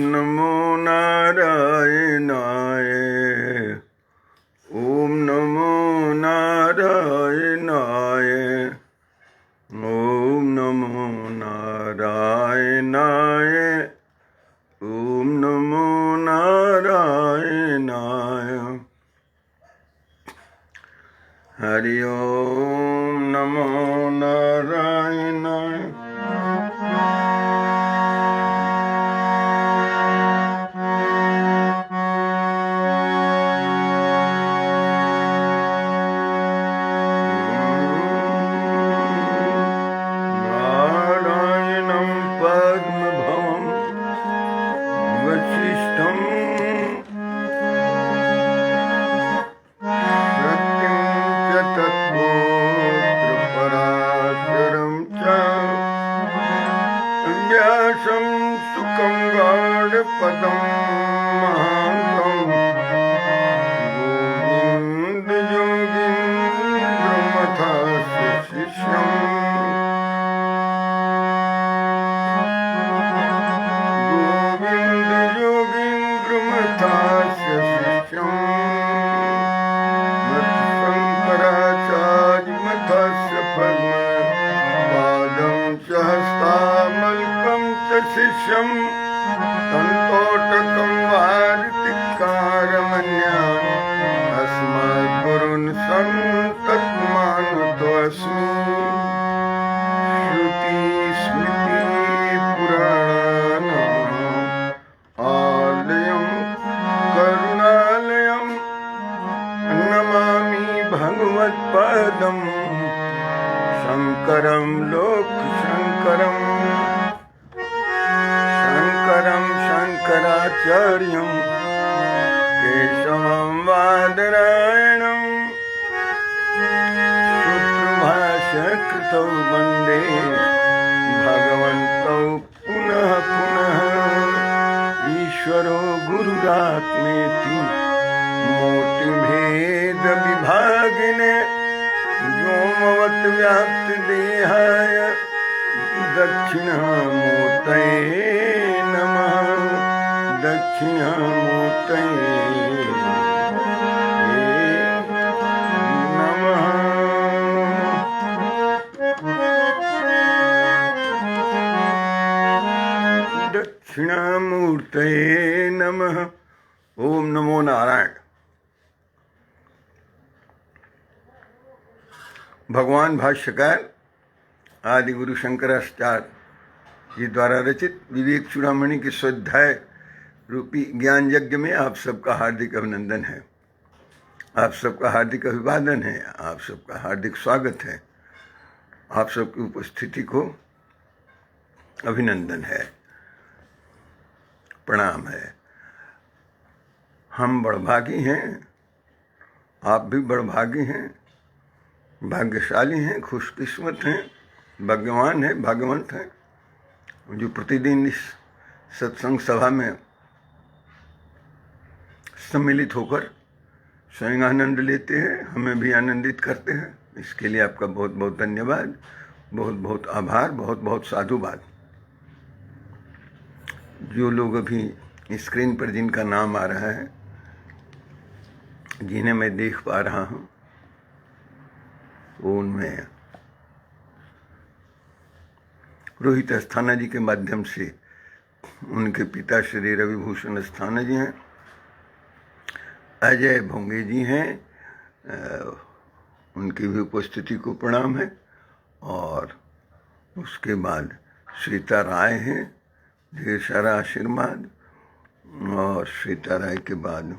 नमो नारायणाय। ओम नमो नारायणाय। ओम नमो नारायणाय। ओम नमो नारायणाय। हरि ओम नमो नारायणाय। नारायणं पद्मभवं वसिष्ठं सत्यं च तत्त्वोऽत्रपराशरं च व्यासं सुखं गाढपदं महान्तं गोविन्दयोगीन्द्रमथास्य शिष्यम् योगीन्द्रमथास्य शिष्यं मत्शङ्कराचार्यमथास्य पद्मपादं च हस्तामलकं च शिष्यं तन्तोटकं वार्तिकारमन्यान् अस्मद्गुरून् सन्ततमानतोऽस्मि। श्रुतिस्मृतिपुराणानाम् आलयं करुणालयं नमामि भगवत्पादं शङ्करं लोकशङ्करं शङ्करं शङ्कराचार्यं केशवं बादरायणं सूत्रभाष्यकृतौ वन्दे भगवन्तौ पुनः पुनः। ईश्वरो गुरुरात्मेति मूर्तिभेदविभागिने व्योमवद्व्याप्तदेहाय दक्षिणामूर्तये नमः। दक्षिणामूर्तये नमः। दक्षिणामूर्तये नमः। ओम नमो नारायण। भगवान भाष्यकार आदि गुरु शंकराचार्य जी द्वारा रचित विवेक चूड़ामणि के स्वाध्याय रूपी ज्ञान यज्ञ में आप सबका हार्दिक अभिनंदन है, आप सबका हार्दिक अभिवादन है, आप सबका हार्दिक स्वागत है, आप सबकी उपस्थिति को अभिनंदन है, प्रणाम है। हम बड़भागी हैं, आप भी बड़भागी हैं, भाग्यशाली हैं, खुशकिस्मत हैं, भाग्यवान हैं, भाग्यवंत हैं जो प्रतिदिन इस सत्संग सभा में सम्मिलित होकर स्वयं आनंद लेते हैं, हमें भी आनंदित करते हैं। इसके लिए आपका बहुत बहुत धन्यवाद, बहुत बहुत आभार, बहुत बहुत साधुवाद। जो लोग अभी स्क्रीन पर जिनका नाम आ रहा है, जिन्हें मैं देख पा रहा हूँ, वो उनमें रोहित अस्थाना जी के माध्यम से उनके पिता श्री रविभूषण अस्थाना जी हैं, अजय भोंगे जी हैं, उनकी भी उपस्थिति को प्रणाम है। और उसके बाद श्वेता राय हैं, ढेर सारा आशीर्वाद। और श्वेता राय के बाद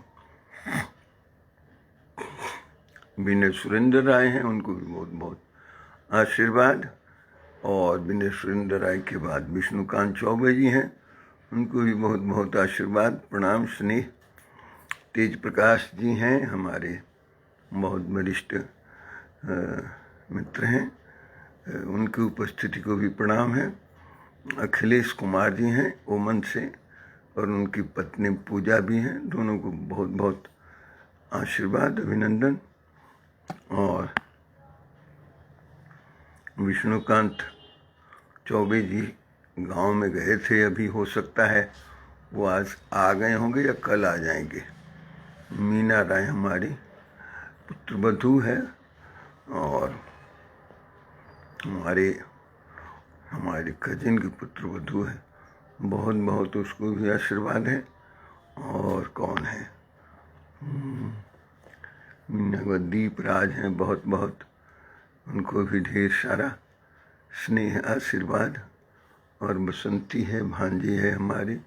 विनय सुरेंद्र राय हैं, उनको भी बहुत बहुत आशीर्वाद। और विनय सुरेंद्र राय के बाद विष्णुकांत चौबे जी हैं, उनको भी बहुत बहुत आशीर्वाद, प्रणाम, स्नेह। तेज प्रकाश जी हैं, हमारे बहुत वरिष्ठ मित्र हैं, उनकी उपस्थिति को भी प्रणाम है। अखिलेश कुमार जी हैं ओमन से, और उनकी पत्नी पूजा भी हैं, दोनों को बहुत बहुत आशीर्वाद, अभिनंदन। और विष्णुकांत चौबे जी गांव में गए थे, अभी हो सकता है वो आज आ गए होंगे या कल आ जाएंगे। मीना राय हमारी पुत्रवधू है और हमारे कजिन की पुत्रवधू है। बहुत बहुत उसको भी आशीर्वाद है। और कौन है, मीना को दीप राज हैं, बहुत बहुत उनको भी ढेर सारा स्नेह आशीर्वाद। और बसंती है, भांजी है हमारी,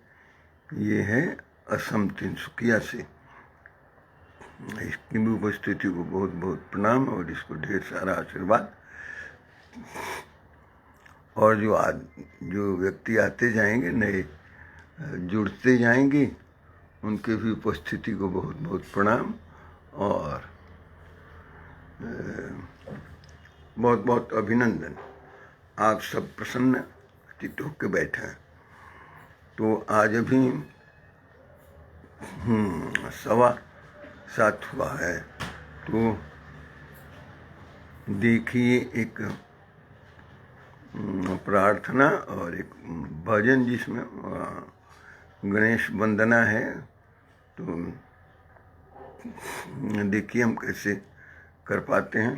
ये है असम तिनसुकिया से। इसकी भी उपस्थिति को बहुत बहुत प्रणाम और इसको ढेर सारा आशीर्वाद। और जो व्यक्ति आते जाएंगे, नए जुड़ते जाएंगे, उनके भी उपस्थिति को बहुत बहुत प्रणाम और बहुत बहुत अभिनंदन। आप सब प्रसन्न चित्त होकर बैठे हैं। तो आज अभी 7:15 हुआ है। तो देखिए एक प्रार्थना और एक भजन जिसमें गणेश वंदना है। तो देखिए हम कैसे कर पाते हैं,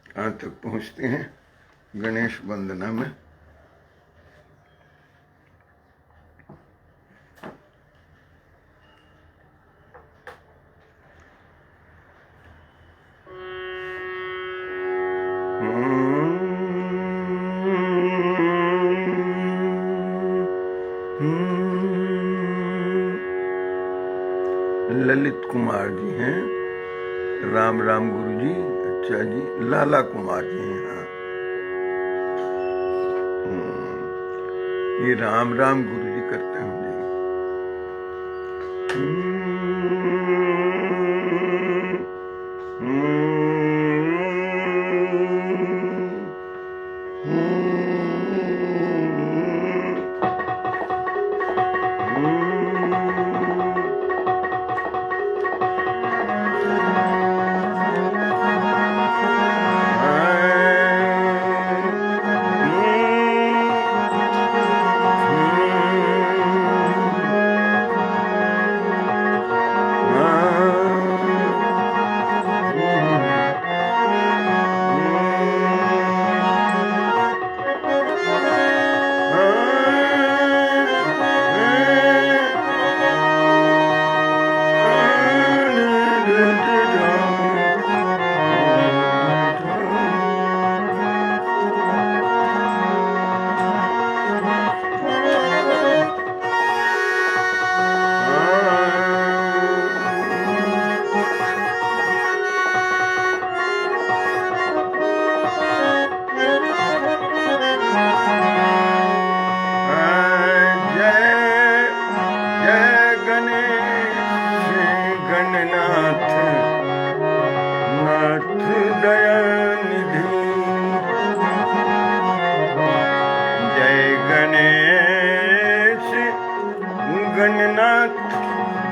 कहाँ तक पहुँचते हैं गणेश वंदना में। ललित कुमार जी हैं, राम राम गुरु जी, अच्छा जी, लाला कुमार जी हैं। हाँ, ये राम राम गुरु जी करते हैं जी।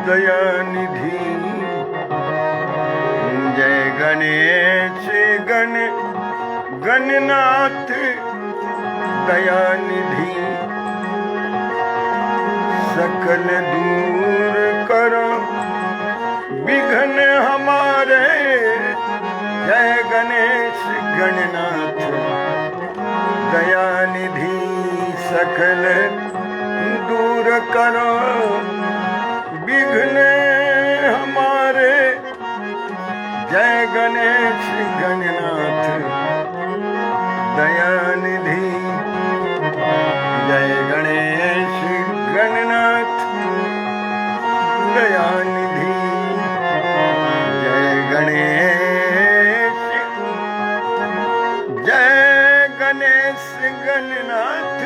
दयानिधि, जय गणेश गणनाथ दयानिधि, सकल दूर करो विघ्न हमारे। जय गणेश गणनाथ दयानिधि, सकल दूर करो विघ्न हमारे। जय गणेश गणनाथ दयानिधि, जय गणेश गणनाथ दयानिधि, जय गणेश गणनाथ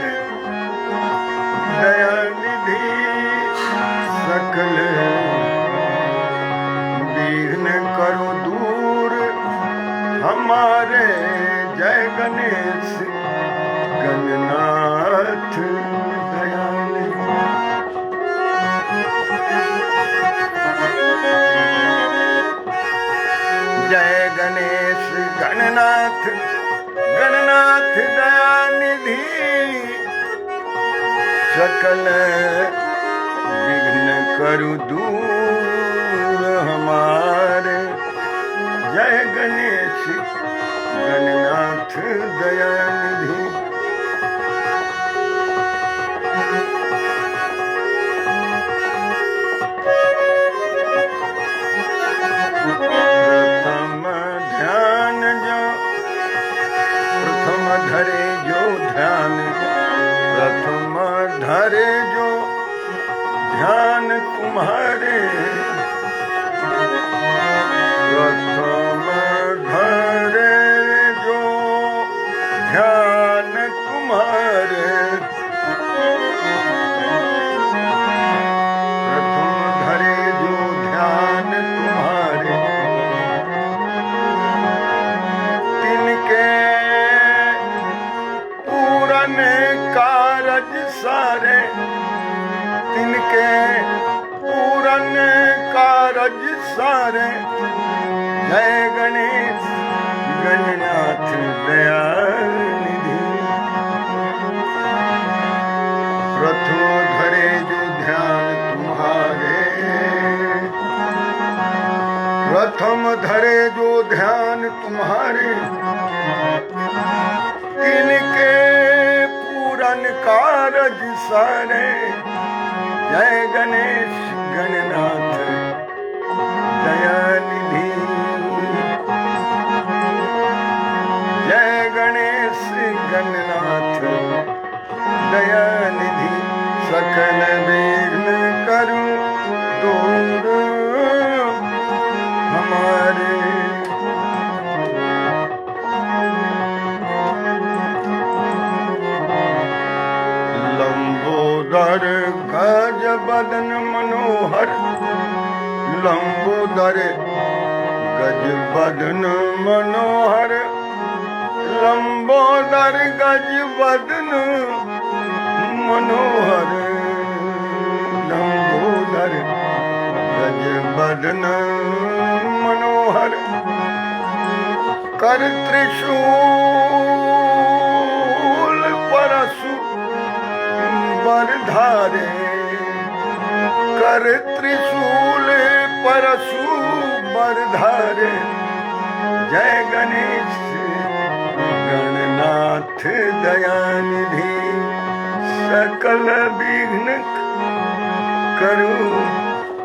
दयानिधि, सकल विघ्न करो दूर हमारे। जय गणेश गणनाथ दयानिधि। जय गणेश गणनाथ दयानिधि, सकल करु दूर हमारे। जय गणेश गणनाथ दयानिधि। प्रथम ध्यान जो प्रथम धरे जो ध्यान, प्रथम धरे जो ध्यान तुम्हारे। प्रथम धरे जो ध्यान तुम्हारे। प्रथम धरे जो ध्यान तुम्हारे। तिनके पूरन कारज सारे। तिनके पूरन कारज सारे। जय गणेश गणनाथ दयानिधि। प्रथम धरे जो ध्यान तुम्हारे। प्रथम धरे जो ध्यान तुम्हारे। तिनके पूरन कारज सारे। जय गणेश गणनाथ दयानिधि। जय गणेश गणनाथ दयानिधि। सकल विघ्न करु दूर हमारे। लंबोदर गज बदन मनोहर। लंबोदर गज बदन मनोहर। लंबोदर गज बदन मनोहर। लंबोदर गज बदन मनोहर। कर त्रिशूल परशु बरधारे। कर त्रिशूल परशु बरधारे। जय गणेश गणनाथ दयानिधि। सकल विघ्न करु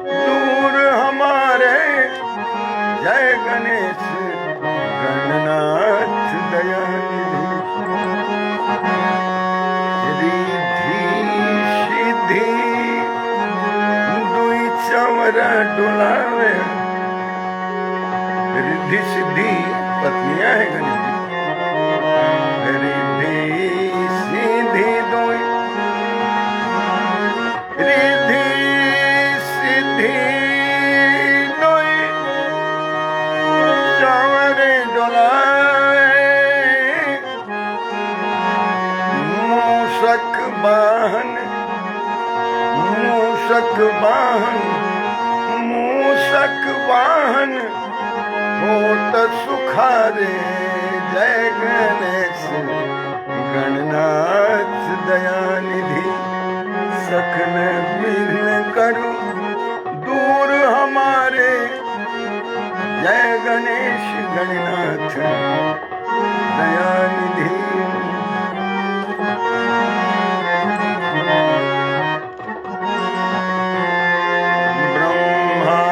दूर हमारे। जय गणेश गणनाथ दयानिधि। रिद्धि सिद्धि दुई चमरा डुलावे। रिद्धि सिद्धि पत्नियां है गणेश जी। रिद्धि सिद्धि दुई। रिद्धि सिद्धि दुई चमरे डुलावे। मूषक वाहन मूषक वाहन मूषक वाहन होत सुखारे। जय गणेश गणनाथ दयानिधि। सकल विघ्न करु दूर हमारे। जय गणेश गणनाथ दयानिधि।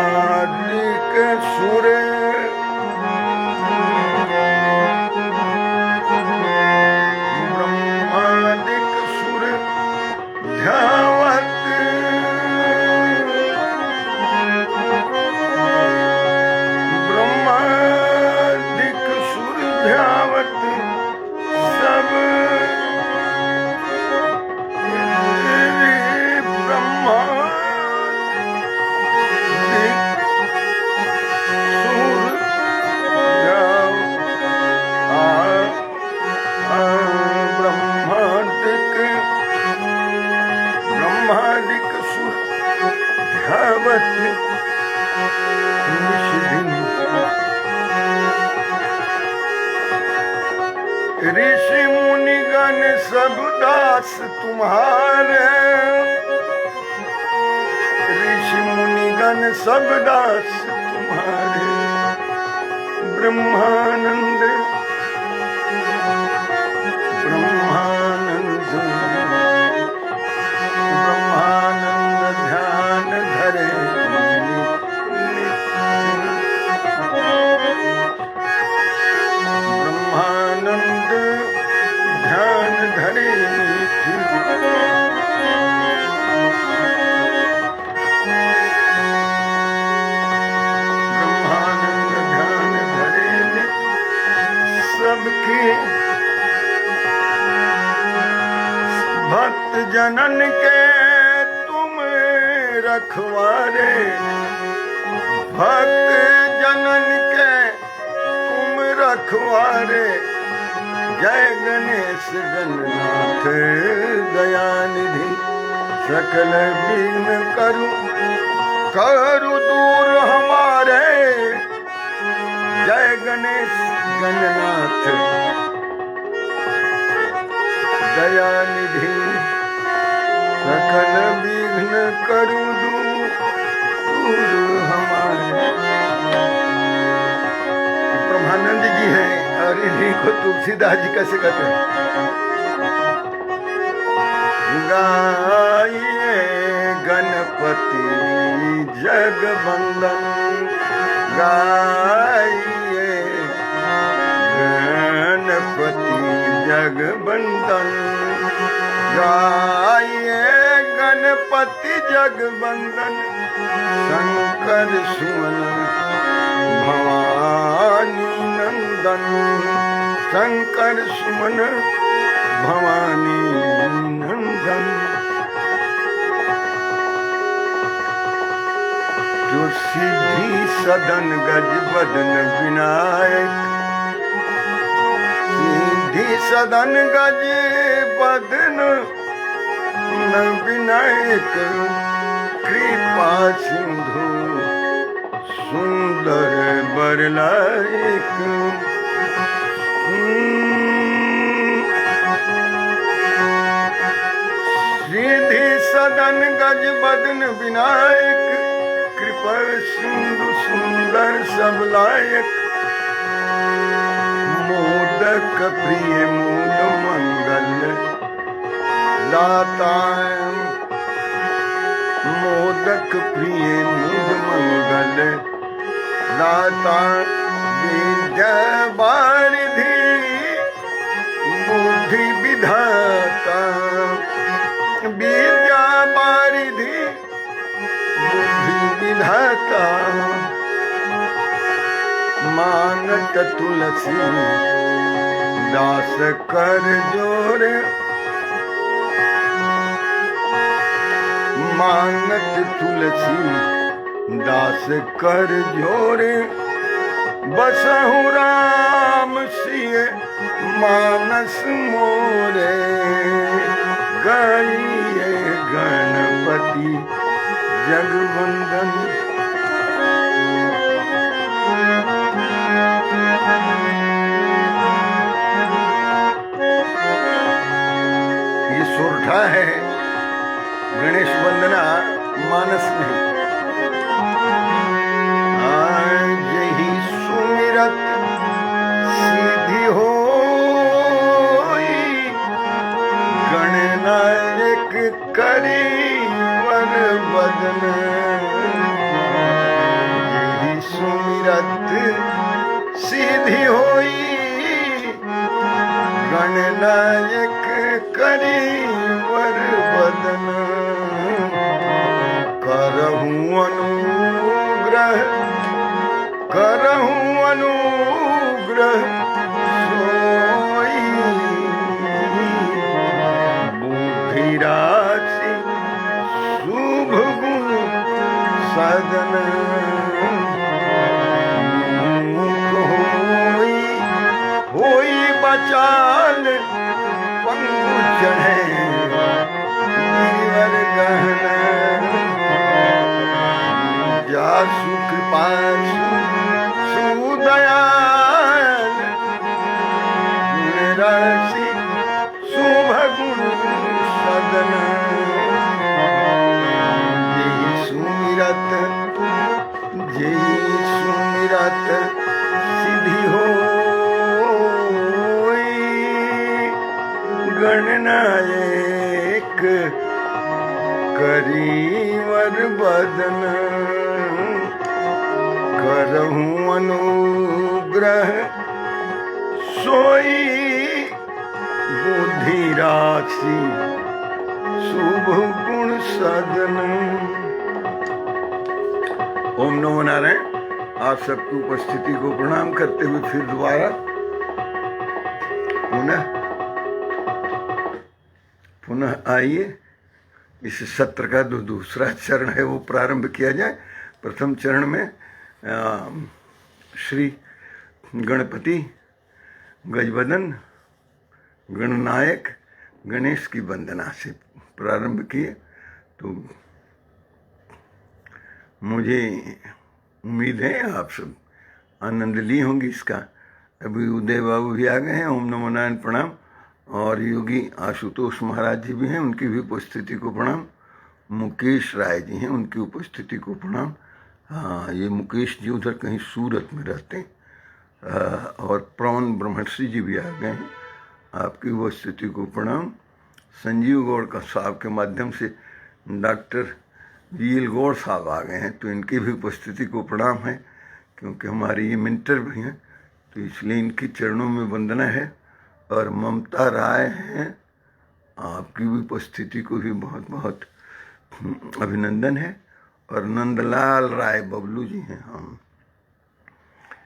ब्रह्मादिक सुर ब्रह्मादिक सुर ध्यावत। ब्रह्मादिक सुर ध्यावत। सब ब्रह्मादिक सुर ध्यावत निषिदिन। ऋषि मुनिगण सब दास तुम्हारे। ऋषि ज्ञान सब दास तुम्हारे। ब्रह्मानंद ब्रह्मानंद ब्रह्मानंद ध्यान धरे ब्रह्मानंद ध्यान धरे ब्रह्मानंद ध्यान धरे सबके भक्त जनन के तुम रखवारे। भक्त जनन के तुम रखवारे। जय गणेश गणनाथ दयानिधि सकल विघ्न करु दूर हमारे। जय गणेश गणनाथ दयानिधि सकल विघ्न करु दूर हमारे। ब्रह्मानंद जी हैं और इन्हीं को तुलसीदास जी कैसे कहते हैं? गाइए गणपति जगवंदन। गाइए गणपति जगवंदन। गाइए गणपति जगवंदन। शंकर सुमन भवानी नंदन। शंकर सुमन भवानी नंदन। जो सिद्धि सदन गज बदन विनायक। सिद्धि सदन गज बदन विनायक। कृपा सिंधु सुंदर बरलायक। सिद्धि सदन गज बदन विनायक। कृपा सिंधु सुंदर सब लायक। मोदक प्रिय मूल मंगल दाता। मोदक प्रिय मूल मंगल दाता। विद्या वारिधि बुद्धि विधाता। विद्या वारिधि बुद्धि विधाता। मानत तुलसी दास कर जोर। मानत तुलसी दास कर जोरे। बसहु राम सिय मानस मोरे। गाइए गणपति जगवंदन। ये सोरठा है गणेश वंदना मानस में। आज ही सुमिरत सीधी होई। गणनायक करी वर बदन। यही सुमिरत सीधी होई। गणनायक करी वर बदन। करहूं अनुग्रह करहूं अनुग्रह सोई। बुद्धि राशि शुभ गुण सदन। होई बचाल पंगु चढ़े गिरिवर गहन। जासु कृपासु सुदयाल। राशि शुभ गुण सदन। यही सुमिरत वर बदन करहूं अनुग्रह सोई बुद्धि राशि शुभ गुण सदन। ओम नमो नारायण। आप सबकी उपस्थिति को प्रणाम करते हुए फिर दोबारा पुनः आइए इस सत्र का जो दूसरा चरण है वो प्रारंभ किया जाए। प्रथम चरण में श्री गणपति गजबदन गणनायक गणेश की वंदना से प्रारंभ किए, तो मुझे उम्मीद है आप सब आनंद ली होंगी इसका। अभी उदय बाबू भी आ गए हैं, ओम नमो नारायण प्रणाम। और योगी आशुतोष महाराज जी भी हैं, उनकी भी उपस्थिति को प्रणाम। मुकेश राय जी हैं, उनकी उपस्थिति को प्रणाम। हाँ, ये मुकेश जी उधर कहीं सूरत में रहते हैं। और प्रवन ब्रह्मर्षि जी भी आ गए हैं, आपकी उपस्थिति को प्रणाम। संजीव गौड़ का साहब के माध्यम से डॉक्टर जी.एल. गौड़ साहब आ गए हैं, तो इनकी भी उपस्थिति को प्रणाम है, क्योंकि हमारे ये मेंटर भी हैं, तो इसलिए इनकी चरणों में वंदना है। और ममता राय हैं, आपकी भी उपस्थिति को भी बहुत बहुत अभिनंदन है। और नंदलाल राय बबलू जी हैं, हम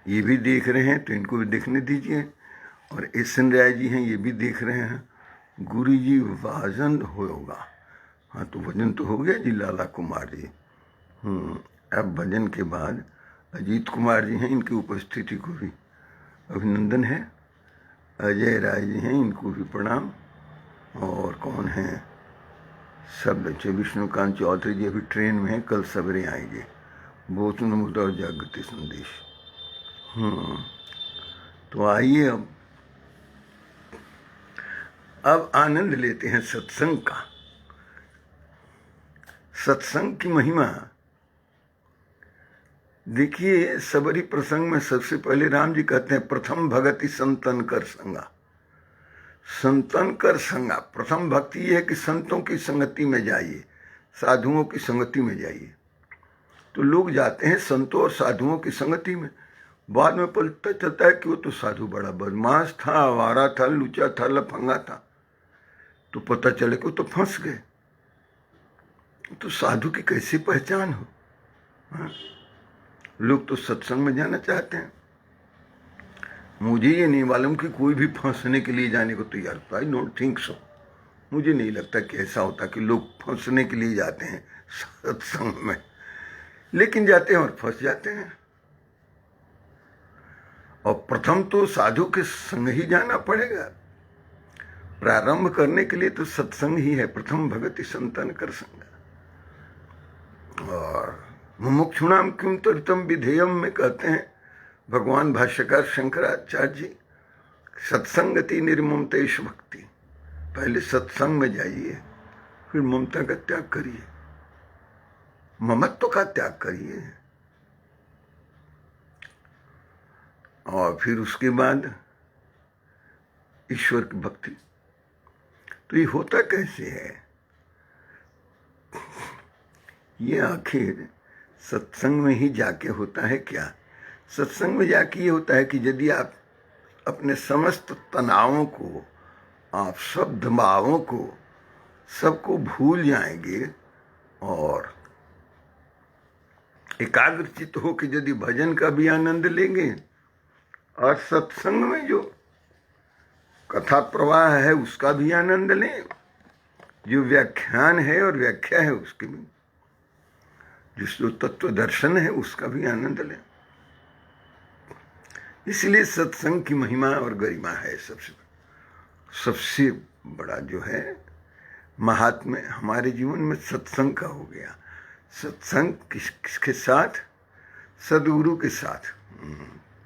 ये भी देख रहे हैं, तो इनको भी देखने दीजिए। और एस.एन. राय जी हैं, ये भी देख रहे हैं। गुरु जी वाजन होगा, हाँ तो भजन तो हो गया जी। लाला कुमार जी, अब भजन के बाद अजीत कुमार जी हैं, इनकी उपस्थिति को भी अभिनंदन है। अजय राय जी हैं, इनको भी प्रणाम। और कौन हैं सब बच्चे, विष्णुकांत चौधरी जी अभी ट्रेन में हैं, कल सवेरे आएंगे। बोचन मुद्दा और जागृति संदेश। तो आइए अब आनंद लेते हैं सत्संग का। सत्संग की महिमा देखिए, सबरी प्रसंग में सबसे पहले राम जी कहते हैं प्रथम भगति संतन कर संगा। संतन कर संगा, प्रथम भक्ति ये है कि संतों की संगति में जाइए, साधुओं की संगति में जाइए। तो लोग जाते हैं संतों और साधुओं की संगति में, बाद में पता चलता है कि वो तो साधु बड़ा बदमाश था, आवारा था, लुचा था, लफंगा था, तो पता चले कि वो तो फंस गए। तो साधु की कैसी पहचान हो? हाँ? लोग तो सत्संग में जाना चाहते हैं। मुझे ये नहीं मालूम कि कोई भी फंसने के लिए जाने को तैयार होता है। I don't think so. मुझे नहीं लगता कि ऐसा होता कि लोग फंसने के लिए जाते हैं सत्संग में, लेकिन जाते हैं और फंस जाते हैं। और प्रथम तो साधु के संग ही जाना पड़ेगा। प्रारंभ करने के लिए तो सत्संग ही है। प्रथम भगति संतन कर संग। और मुमुक्षुणाम किम त्वरितम विधेयम में कहते हैं भगवान भाष्यकार शंकराचार्य जी, सत्संगति निर्ममतेश भक्ति। पहले सत्संग में जाइए, फिर ममता का त्याग करिए, ममत्व का त्याग करिए, और फिर उसके बाद ईश्वर की भक्ति। तो ये होता कैसे है? ये आखिर सत्संग में ही जाके होता है क्या? सत्संग में जाके ये होता है कि यदि आप अपने समस्त तनावों को, आप सब दबावों को, सबको भूल जाएंगे और एकाग्रचित हो कि यदि भजन का भी आनंद लेंगे और सत्संग में जो कथा प्रवाह है उसका भी आनंद लें, जो व्याख्यान है और व्याख्या है उसके भी, जिस जो तत्व दर्शन है उसका भी आनंद लें। इसलिए सत्संग की महिमा और गरिमा है। सबसे बड़ा जो है महात्म्य हमारे जीवन में सत्संग का हो गया। सत्संग किसके साथ? सदगुरु के साथ,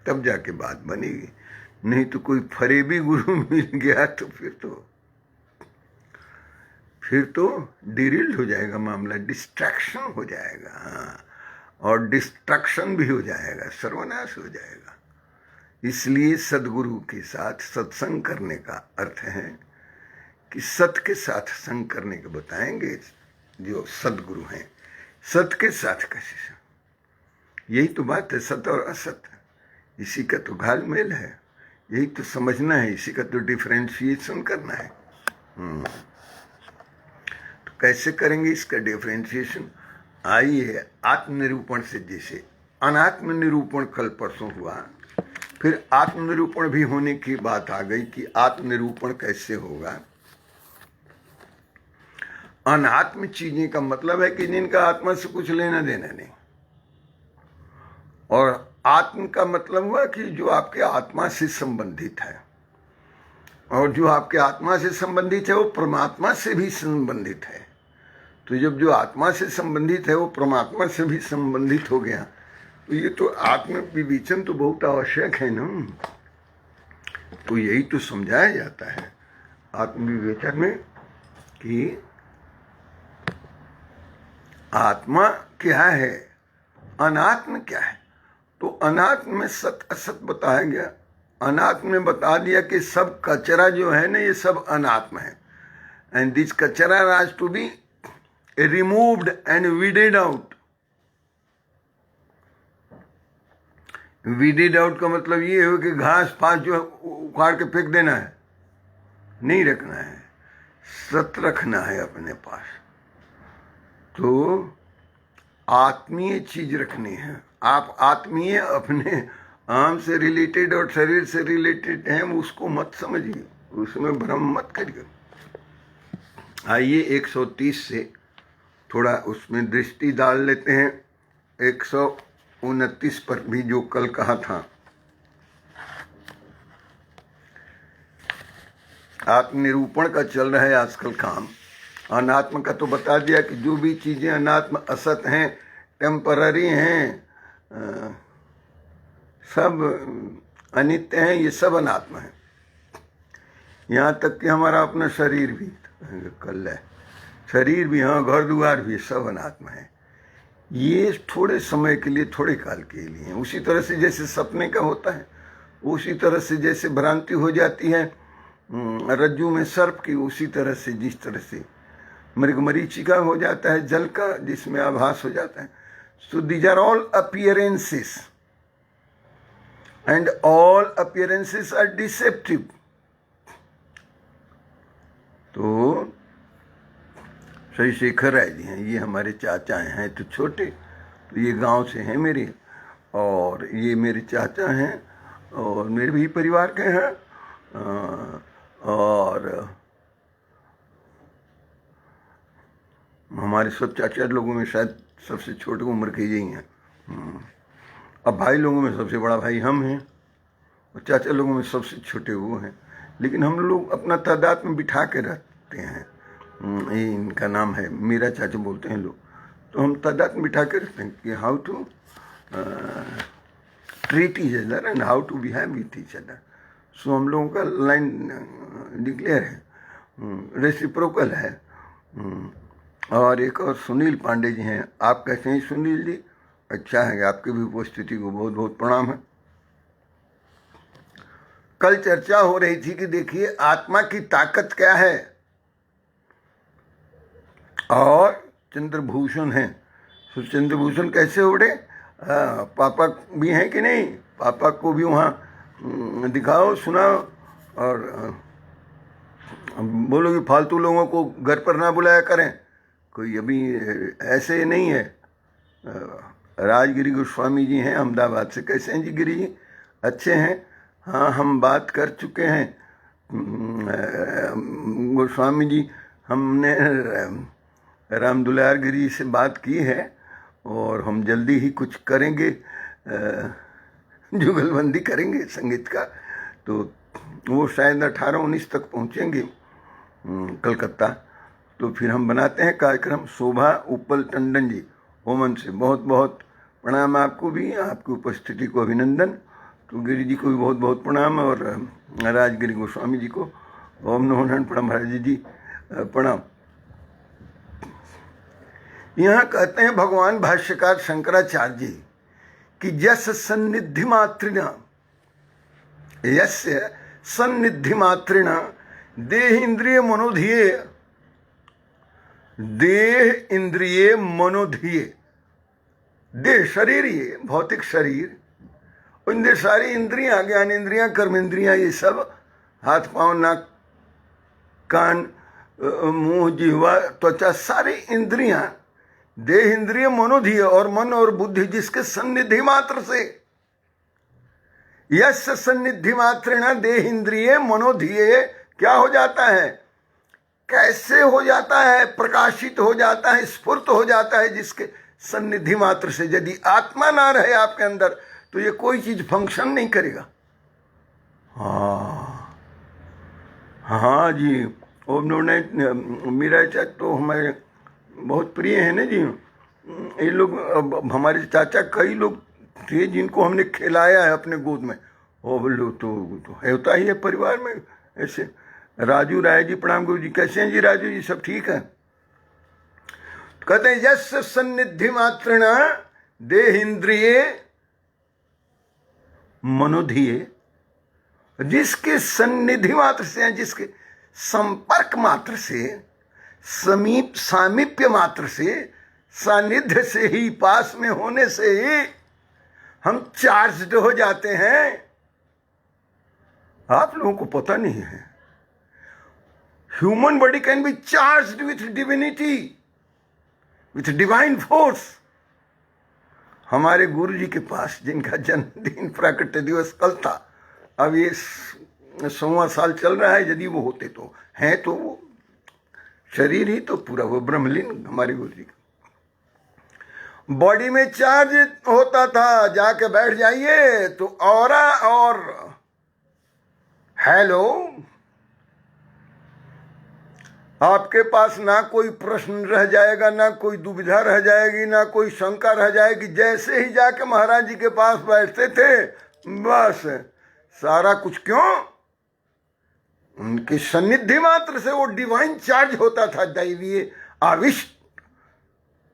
तब जाके बात बनेगी। नहीं तो कोई फरेबी गुरु मिल गया तो फिर तो डिरिल्ड हो जाएगा मामला, डिस्ट्रैक्शन हो जाएगा, और डिस्ट्रक्शन भी हो जाएगा, सर्वनाश हो जाएगा। इसलिए सदगुरु के साथ सत्संग करने का अर्थ है कि सत के साथ संग करने के बताएंगे, जो सदगुरु हैं, सत के साथ कैसे, यही तो बात है, सत और असत, इसी का तो घालमेल है, यही तो समझना है, इसी का तो डिफरेंशिएशन करना है। तो कैसे करेंगे इसका डिफरेंशिएशन? आइए आत्मनिरूपण से, जैसे अनात्म निरूपण कल परसों हुआ, फिर आत्मनिरूपण भी होने की बात आ गई कि आत्मनिरूपण कैसे होगा। अनात्म चीजें का मतलब है कि जिनका आत्मा से कुछ लेना देना नहीं, और आत्म का मतलब हुआ कि जो आपके आत्मा से संबंधित है, और जो आपके आत्मा से संबंधित है वो परमात्मा से भी संबंधित है। तो जब जो आत्मा से संबंधित है वो परमात्मा से भी संबंधित हो गया, तो ये तो आत्म विवेचन तो बहुत आवश्यक है ना। तो यही तो समझाया जाता है आत्म विवेचन में कि आत्मा क्या है, अनात्म क्या है। तो अनात्म में सत असत बताया गया। अनात्म में बता दिया कि सब कचरा जो है ना, ये सब अनात्म है, एंड दिस कचरा has to be removed and weeded out. Weeded out का मतलब ये हो कि घास फास जो उखाड़ के फेंक देना है, नहीं रखना है, सत रखना है अपने पास। तो आत्मीय चीज रखनी है। आप आत्मीय अपने आम से रिलेटेड और शरीर से रिलेटेड हैं, उसको मत समझिए, उसमें भ्रम मत करिए। आइए 130 से थोड़ा उसमें दृष्टि डाल लेते हैं। 129 पर भी जो कल कहा था, आत्मनिरूपण का चल रहा है आजकल काम। अनात्म का तो बता दिया कि जो भी चीजें अनात्म असत हैं, टेम्पररी हैं, सब अनित्य हैं, ये सब अनात्म है। यहाँ तक कि हमारा अपना शरीर भी, कल है शरीर भी, हाँ घर द्वार भी, सब अनात्म है। ये थोड़े समय के लिए, थोड़े काल के लिए हैं। उसी तरह से जैसे सपने का होता है, उसी तरह से जैसे भ्रांति हो जाती है रज्जू में सर्प की, उसी तरह से जिस तरह से मृगमरीचिका हो जाता है जल का, जिसमें आभास हो जाता है। So these are all appearances, and all appearances are deceptive. तो श्री शेखर राय जी हैं, ये हमारे चाचा हैं, तो छोटे, तो ये गांव से हैं मेरे, और ये मेरे चाचा हैं और मेरे भी परिवार के हैं, और हमारे सब चाचा लोगों में शायद सबसे छोटे उम्र के यही हैं। अब भाई लोगों में सबसे बड़ा भाई हम हैं, और चाचा लोगों में सबसे छोटे वो हैं। लेकिन हम लोग अपना तादाद में बिठा के रखते हैं। ये इनका नाम है, मेरा चाचा बोलते हैं लोग, तो हम तादाद में बिठा के रखते हैं कि how to treat each other and how to behave with each other. So हम लोगों का लाइन डिक्लेयर है, रेसिप्रोकल है। और एक और सुनील पांडे जी हैं। आप कैसे हैं सुनील जी? अच्छा है, आपकी भी उपस्थिति को बहुत बहुत प्रणाम है। कल चर्चा हो रही थी कि देखिए आत्मा की ताकत क्या है, और चंद्रभूषण है। तो चंद्रभूषण कैसे उड़े? पापा भी हैं कि नहीं? पापा को भी वहाँ दिखाओ, सुनाओ, और बोलो कि फालतू लोगों को घर पर ना बुलाया करें। कोई अभी ऐसे नहीं है। राजगिरी गोस्वामी जी हैं अहमदाबाद से। कैसे हैं जी गिरी जी? अच्छे हैं। हाँ, हम बात कर चुके हैं गोस्वामी जी, हमने राम दुलार गिरी से बात की है, और हम जल्दी ही कुछ करेंगे, जुगलबंदी करेंगे संगीत का। तो वो शायद 18-19 तक पहुँचेंगे कलकत्ता। तो फिर हम बनाते हैं कार्यक्रम। शोभा उपल टंडन जी, ओमन से बहुत बहुत प्रणाम आपको भी, आपकी उपस्थिति को अभिनंदन। तो गिरी जी को भी बहुत बहुत प्रणाम, और राजगिरी गोस्वामी जी को ओम नमो नारायण प्रणाम। महाराज जी प्रणाम। यहाँ कहते हैं भगवान भाष्यकार शंकराचार्य जी कि यस सन्निधि मातृणा, यस्य सन्निधि मातृणा देह इंद्रिय मनोधिये देह इंद्रिय मनोधिय, देह शरीर, ये भौतिक शरीर, इनसे सारी इंद्रियां, ज्ञान इंद्रियां, कर्म इंद्रियां, ये सब हाथ पांव नाक कान मुंह जिह्वा त्वचा, सारी इंद्रियां देह इंद्रिय मनोधिय, और मन और बुद्धि जिसके सन्निधि मात्र से, यश सन्निधि मात्रेण देह इंद्रिय मनोधिय क्या हो जाता है, कैसे हो जाता है, प्रकाशित हो जाता है, स्फुर्त हो जाता है जिसके सन्निधि मात्र से। यदि आत्मा ना रहे आपके अंदर तो ये कोई चीज फंक्शन नहीं करेगा। हाँ जी, उन्होंने मीरा चाचा तो हमारे बहुत प्रिय है ना जी। ये लोग, हमारे चाचा कई लोग थे जिनको हमने खिलाया है अपने गोद में। वो लोग तो होता ही है परिवार में ऐसे। राजू राय जी, प्रणाम गुरु जी, कैसे हैं जी राजू जी, सब ठीक है? कहते हैं यश सन्निधि मात्रेण देह इंद्रिय मनोधिय, जिसके सन्निधि मात्र से, जिसके संपर्क मात्र से, समीप सामीप्य मात्र से, सानिध्य से ही, पास में होने से ही हम चार्ज्ड हो जाते हैं। आप लोगों को पता नहीं है, human body can be charged with divinity, with divine force. हमारे गुरु जी के पास, जिनका जन्मदिन प्राकट्य दिवस कल था, अब ये 100वां साल चल रहा है, यदि वो होते तो हैं तो वो शरीर ही तो पूरा वो ब्रह्मलीन हमारे गुरु जी का बॉडी में चार्ज होता था। जाके बैठ जाइए तो ऑरा और हेलो, आपके पास ना कोई प्रश्न रह जाएगा, ना कोई दुविधा रह जाएगी, ना कोई शंका रह जाएगी। जैसे ही जाके महाराज जी के पास बैठते थे, बस सारा कुछ, क्यों, उनके सन्निधि मात्र से वो डिवाइन चार्ज होता था। दैवीय आविष्ट,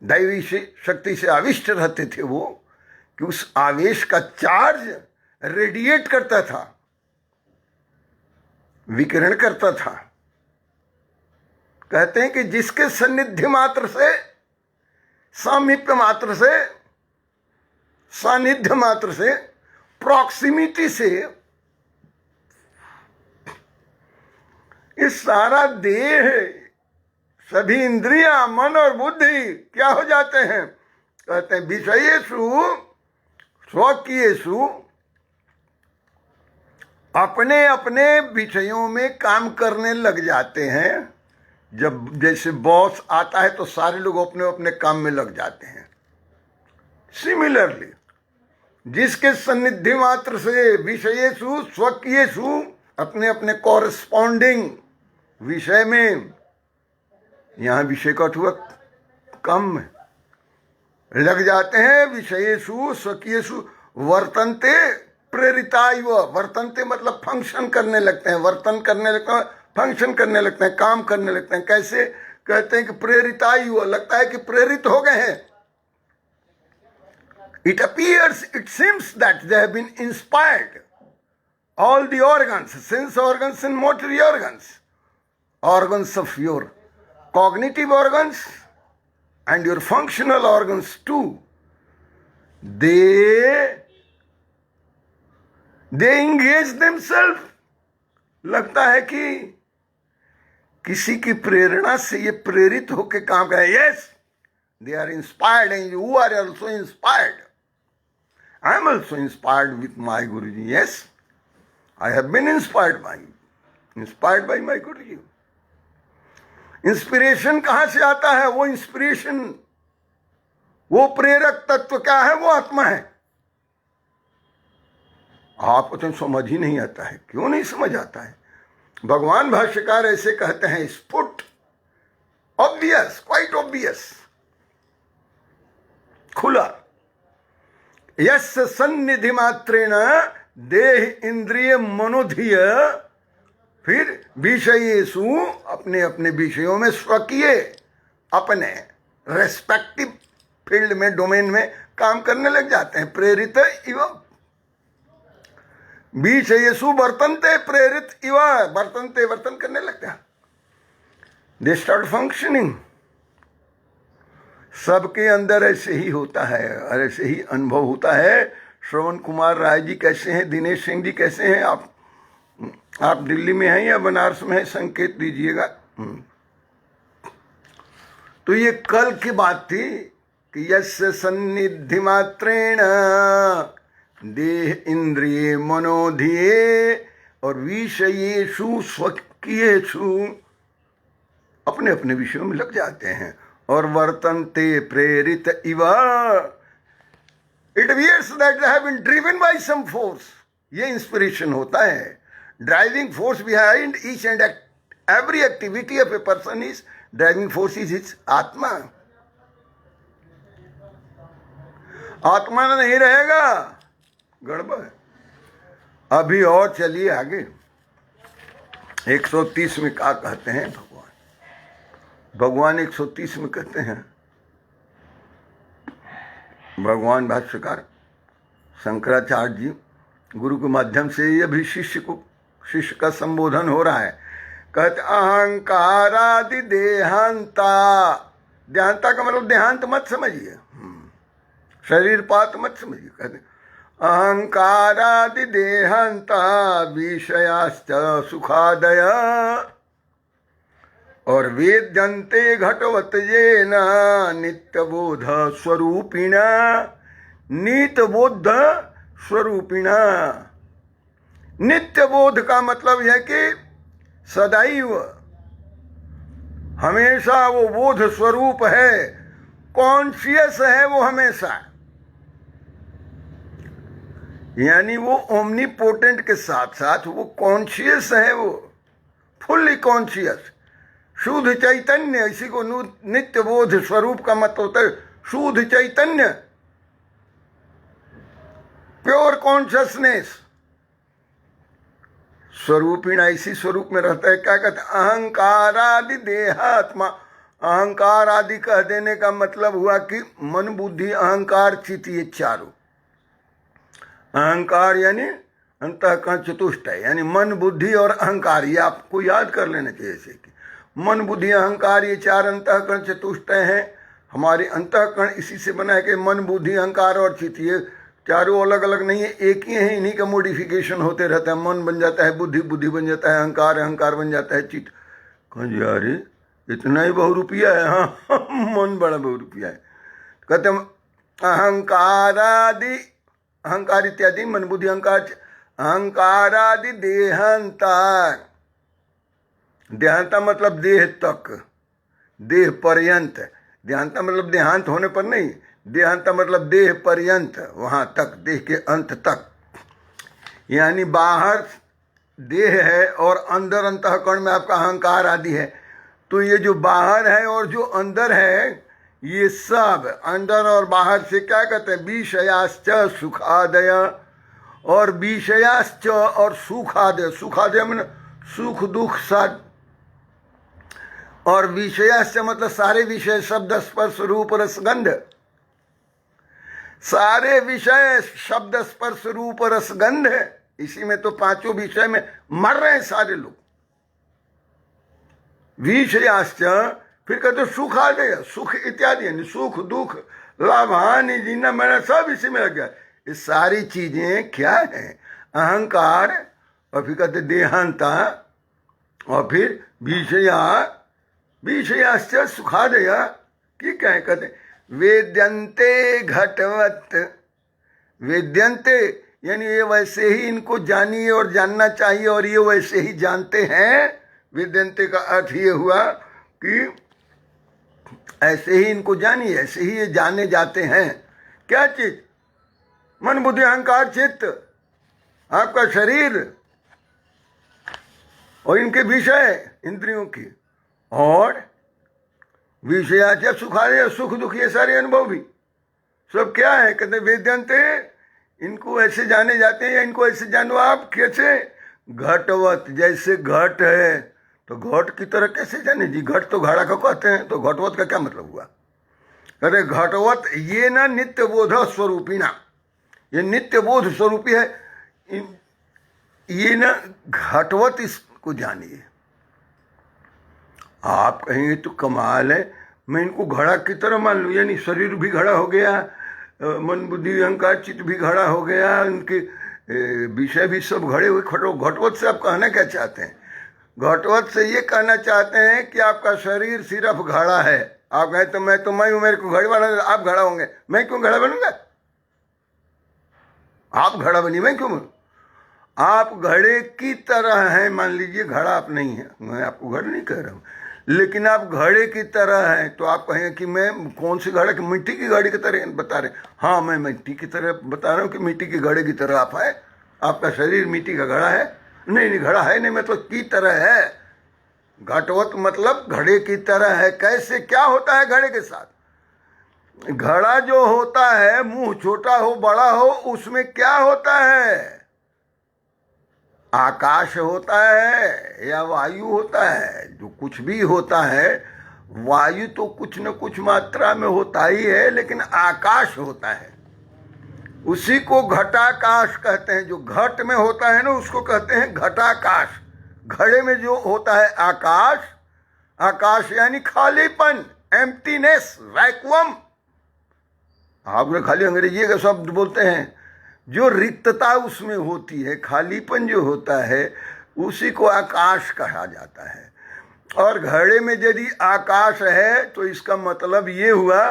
दैवी से शक्ति से आविष्ट रहते थे वो, कि उस आवेश का चार्ज रेडिएट करता था, विकिरण करता था। कहते हैं कि जिसके सन्निधि मात्र से, सामीप्य मात्र से, सानिध्य मात्र से, प्रॉक्सिमिटी से, इस सारा देह, सभी इंद्रियां, मन और बुद्धि क्या हो जाते हैं? कहते हैं विषयेषु स्वकीयेषु, अपने अपने विषयों में काम करने लग जाते हैं। जब जैसे बॉस आता है तो सारे लोग अपने अपने काम में लग जाते हैं। सिमिलरली जिसके सन्निधि मात्र से, विषयेषु स्वकीयेषु, अपने अपने कॉरेस्पॉन्डिंग विषय में, यहां विषय का अर्थ हुआ कम, लग जाते हैं। विषयेषु स्वकीयेषु वर्तन्ते प्रेरिता इव, वर्तन्ते मतलब फंक्शन करने लगते हैं, वर्तन करने लगते हैं, फंक्शन करने लगते हैं, काम करने लगते हैं। कैसे? कहते हैं कि प्रेरिता इव, लगता है कि प्रेरित हो गए हैं। It appears, it seems that they have been inspired. All the organs, sense organs and motor organs, organs of your cognitive organs and your functional organs too, they engage themselves. लगता है कि किसी की प्रेरणा से ये प्रेरित होकर काम करें। Yes, they are inspired and you are also inspired. I am also inspired with my Guruji. Yes, I have been inspired by my Guruji. Inspiration कहां से आता है? वो इंस्पिरेशन, वो प्रेरक तत्व क्या है? वो आत्मा है। आपको तो समझ ही नहीं आता है। क्यों नहीं समझ आता है? भगवान भाष्यकार ऐसे कहते हैं, स्फुट, ऑब्वियस, क्वाइट ऑब्वियस, खुला। यस सन्निधि मात्रेण देह इंद्रिय मनोधिय, फिर विषयेषु, अपने अपने विषयों में, स्वकीय, अपने रेस्पेक्टिव फील्ड में, डोमेन में काम करने लग जाते हैं। प्रेरित इव विषयेषु वर्तन्ते, प्रेरित इव वर्तन्ते, वर्तन करने लगते हैं। दे स्टार्ट फंक्शनिंग सबके अंदर ऐसे ही होता है और ऐसे ही अनुभव होता है। श्रवण कुमार राय जी कैसे हैं, दिनेश सिंह जी कैसे हैं? आप दिल्ली में हैं या बनारस में हैं? संकेत दीजिएगा। तो ये कल की बात थी कि यस्य सन्निधि मात्रेण देह इंद्रिय मनोधिये और विषयेषु स्वकीयेषु अपने अपने विषयों में लग जाते हैं और वर्तन्ते प्रेरित इव। It appears that they have been driven by some force। ये इंस्पिरेशन होता है। Driving force behind each and every activity of a person is driving force is his आत्मा। आत्मा नहीं रहेगा गड़बड़। अभी और चलिए आगे। 130 में क्या कहते हैं भगवान 130 में कहते हैं, भगवान भाष्यकार शंकराचार्य जी गुरु के माध्यम से ये भी शिष्य का संबोधन हो रहा है। कहते अहंकारादि देहांता। देहांता का मतलब देहांत मत समझिए, शरीर पात मत समझिए। कहते अहंकारादि देहांता विषयाश्च सुखादय और वेद्यन्ते घटवत येन नित्यबोध स्वरूपिणा। नित्यबोध स्वरूपिणा। नित्यबोध का मतलब यह कि सदैव हमेशा वो बोध स्वरूप है, कॉन्शियस है वो हमेशा, यानी वो ओमनीपोटेंट के साथ साथ वो कॉन्शियस है, वो फुल्ली कॉन्शियस शुद्ध चैतन्य। इसी को नित्य बोध स्वरूप का मत होता है शुद्ध चैतन्य, प्योर कॉन्शियसनेस। स्वरूपिणा इसी स्वरूप में रहता है। क्या कहते हैं अहंकार आदि देहात्मा। अहंकार आदि कह देने का मतलब हुआ कि मन बुद्धि अहंकार चित्त ये चारों। अहंकार यानी अंतःकरण चतुष्टय, यानी मन बुद्धि और अहंकार। ये आपको याद कर लेना चाहिए ऐसे कि मन बुद्धि अहंकार ये चार अंतःकरण चतुष्टय हैं। हमारे अंतःकरण इसी से बना है कि मन बुद्धि अहंकार और चित्त, ये चारों अलग अलग नहीं है, एक ही है। इन्हीं का मॉडिफिकेशन होते रहता है। मन बन जाता है बुद्धि, बुद्धि बन जाता है अहंकार, अहंकार बन जाता है चित्त। कौन जी अरे इतना ही बहुरूपिया है? हाँ मन बड़ा बहुरूपिया है। कहते अहंकारादि, अहंकार इत्यादि मन बुद्धि अहंकार, अहंकारादि देहांता। देहांता मतलब देह तक, देह पर्यंत। देहांता मतलब देहांत होने पर नहीं, देहांता मतलब देह पर्यंत, वहां तक, देह के अंत तक। यानी बाहर देह है और अंदर अंतःकरण में आपका अहंकार आदि है। तो ये जो बाहर है और जो अंदर है, ये सब अंदर और बाहर से क्या कहते हैं विषयाश्च सुखादय। और विषयाश्च और सुखादय, सुखादय मतलब सुख दुख साथ। और विषयाश्च मतलब सारे विषय, शब्द स्पर्श रूप रसगंध। सारे विषय शब्द स्पर्श रूप रसगंध है। इसी में तो पांचों विषय में मर रहे हैं सारे लोग। विषयाश्च, फिर कहते सुखादय, सुख इत्यादि, यानी सुख दुख लाभ हानि जीना मरना सब इसी में लग गया। ये सारी चीजें क्या है? अहंकार, और फिर कहते देहांता, और फिर विषया, विषयाश्च सुखादय की क्या है? कहते वेद्यन्ते घटवत। वेद्यन्ते यानी ये वैसे ही इनको जानिए और जानना चाहिए और ये वैसे ही जानते हैं। वेद्यन्ते का अर्थ ये हुआ कि ऐसे ही इनको जानिए, ऐसे ही ये जाने जाते हैं। क्या चीज? मन बुद्धि अहंकार चित्त, आपका शरीर और इनके विषय इंद्रियों की, और विषयाच सुखादय, सुख दुख ये सारे अनुभव भी सब क्या है? कहते वेद्यन्ते, इनको ऐसे जाने जाते हैं, या इनको ऐसे जानो आप कैसे? घटवत, जैसे घट है तो घट की तरह कैसे जाने जी? घट तो घड़ा को कहते हैं, तो घटवत का क्या मतलब हुआ? कहते घटवत ये ना नित्य बोध स्वरूपिणा, ये नित्य बोध स्वरूपी है। ये ना घटवत, इसको जानिए। आप कहेंगे तो कमाल है, मैं इनको घड़ा की तरह मान लूँ, यानी शरीर भी घड़ा हो गया, मन बुद्धि अहंकार चित्त भी घड़ा हो गया, उनके विषय भी सब घड़े हुए खड़ो। घटवत से आप कहना क्या चाहते हैं? घटवत से ये कहना चाहते हैं कि आपका शरीर सिर्फ घड़ा है। आप कहें तो मैं हूँ, मेरे को घड़े वाला, आप घड़ा होंगे, मैं क्यों घड़ा बनूंगा? आप घड़ा बनिए, मैं क्यों बनूं? आप घड़े की तरह हैं, मान लीजिए घड़ा आप नहीं है, मैं आपको घड़ा नहीं कह रहा हूँ, लेकिन आप घड़े की तरह हैं। तो आप कहें कि मैं कौन सी घड़े, मिट्टी की घड़ी की तरह बता रहे? हाँ, मैं मिट्टी की तरह बता रहा हूँ कि मिट्टी के घड़े की तरह आप हैं। आपका शरीर मिट्टी का घड़ा है? नहीं, घड़ा है नहीं, मतलब की तरह है। घटवत मतलब घड़े की तरह है। कैसे, क्या होता है घड़े के साथ? घड़ा जो होता है, मुंह छोटा हो बड़ा हो, उसमें क्या होता है? आकाश होता है या वायु होता है? जो कुछ भी होता है, वायु तो कुछ न कुछ मात्रा में होता ही है, लेकिन आकाश होता है। उसी को घटाकाश कहते हैं। जो घट में होता है ना, उसको कहते हैं घटाकाश। घड़े में जो होता है आकाश, आकाश यानी खालीपन, एम्प्टीनेस, वैक्यूम। आपने खाली अंग्रेजी का शब्द बोलते हैं। जो रिक्तता उसमें होती है, खालीपन जो होता है, उसी को आकाश कहा जाता है। और घड़े में यदि आकाश है तो इसका मतलब ये हुआ,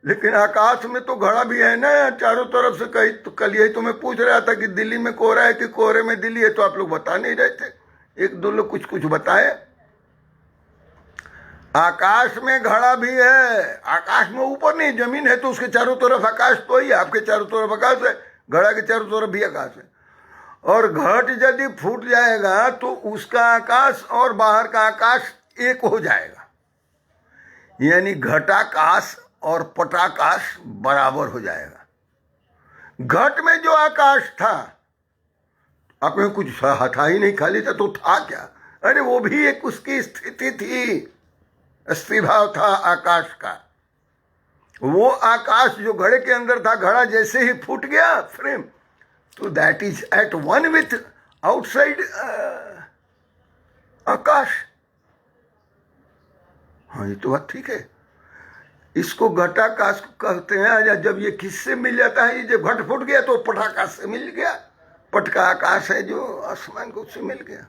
लेकिन आकाश में तो घड़ा भी है ना चारों तरफ से। कहीं तो कल यही तो मैं पूछ रहा था कि दिल्ली में कोहरा है कि कोहरे में दिल्ली है, तो आप लोग बता नहीं रहे थे। एक दो लोग कुछ कुछ बताए। आकाश में घड़ा भी है। आकाश में ऊपर नहीं, जमीन है तो उसके चारों तरफ आकाश तो ही, आपके चारों तरफ आकाश है, घड़ा के चारों तरफ भी आकाश है। और घट यदि फूट जाएगा तो उसका आकाश और बाहर का आकाश एक हो जाएगा, यानी घटाकाश और पटाकाश बराबर हो जाएगा। घट में जो आकाश था, अपने कुछ था ही नहीं, खाली था, तो था क्या? अरे वो भी एक उसकी स्थिति थी, अस्थिभाव था आकाश का। वो आकाश जो घड़े के अंदर था, घड़ा जैसे ही फूट गया फ्रेम, तो that is at one with outside आकाश। हाँ, ये तो बात ठीक है। इसको घटाकाश कहते हैं। जब ये किससे मिल जाता है? ये जब घट फूट गया तो पटाकाश से मिल गया। पट का आकाश है जो आसमान को, उससे मिल गया।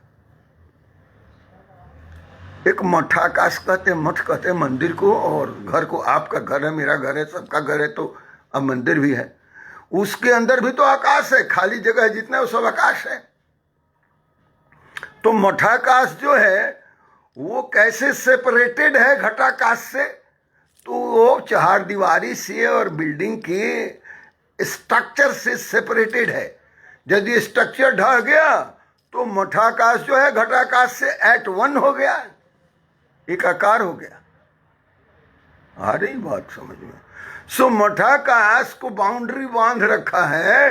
एक मठाकाश कहते हैं, मठ कहते हैं मंदिर को, और घर को। आपका घर है, मेरा घर है, सबका घर है, तो अब मंदिर भी है। उसके अंदर भी तो आकाश है, खाली जगह है जितना वो सब आकाश है। तो मठाकाश जो है वो कैसे सेपरेटेड है घटाकाश से? तो वो चार दीवारी से और बिल्डिंग के स्ट्रक्चर से सेपरेटेड है। यदि स्ट्रक्चर ढह गया तो मठाकाश जो है घटाकाश से एट वन हो गया, एक आकार हो गया। आ रही बात समझ में? सो मठाकाश को बाउंड्री बांध रखा है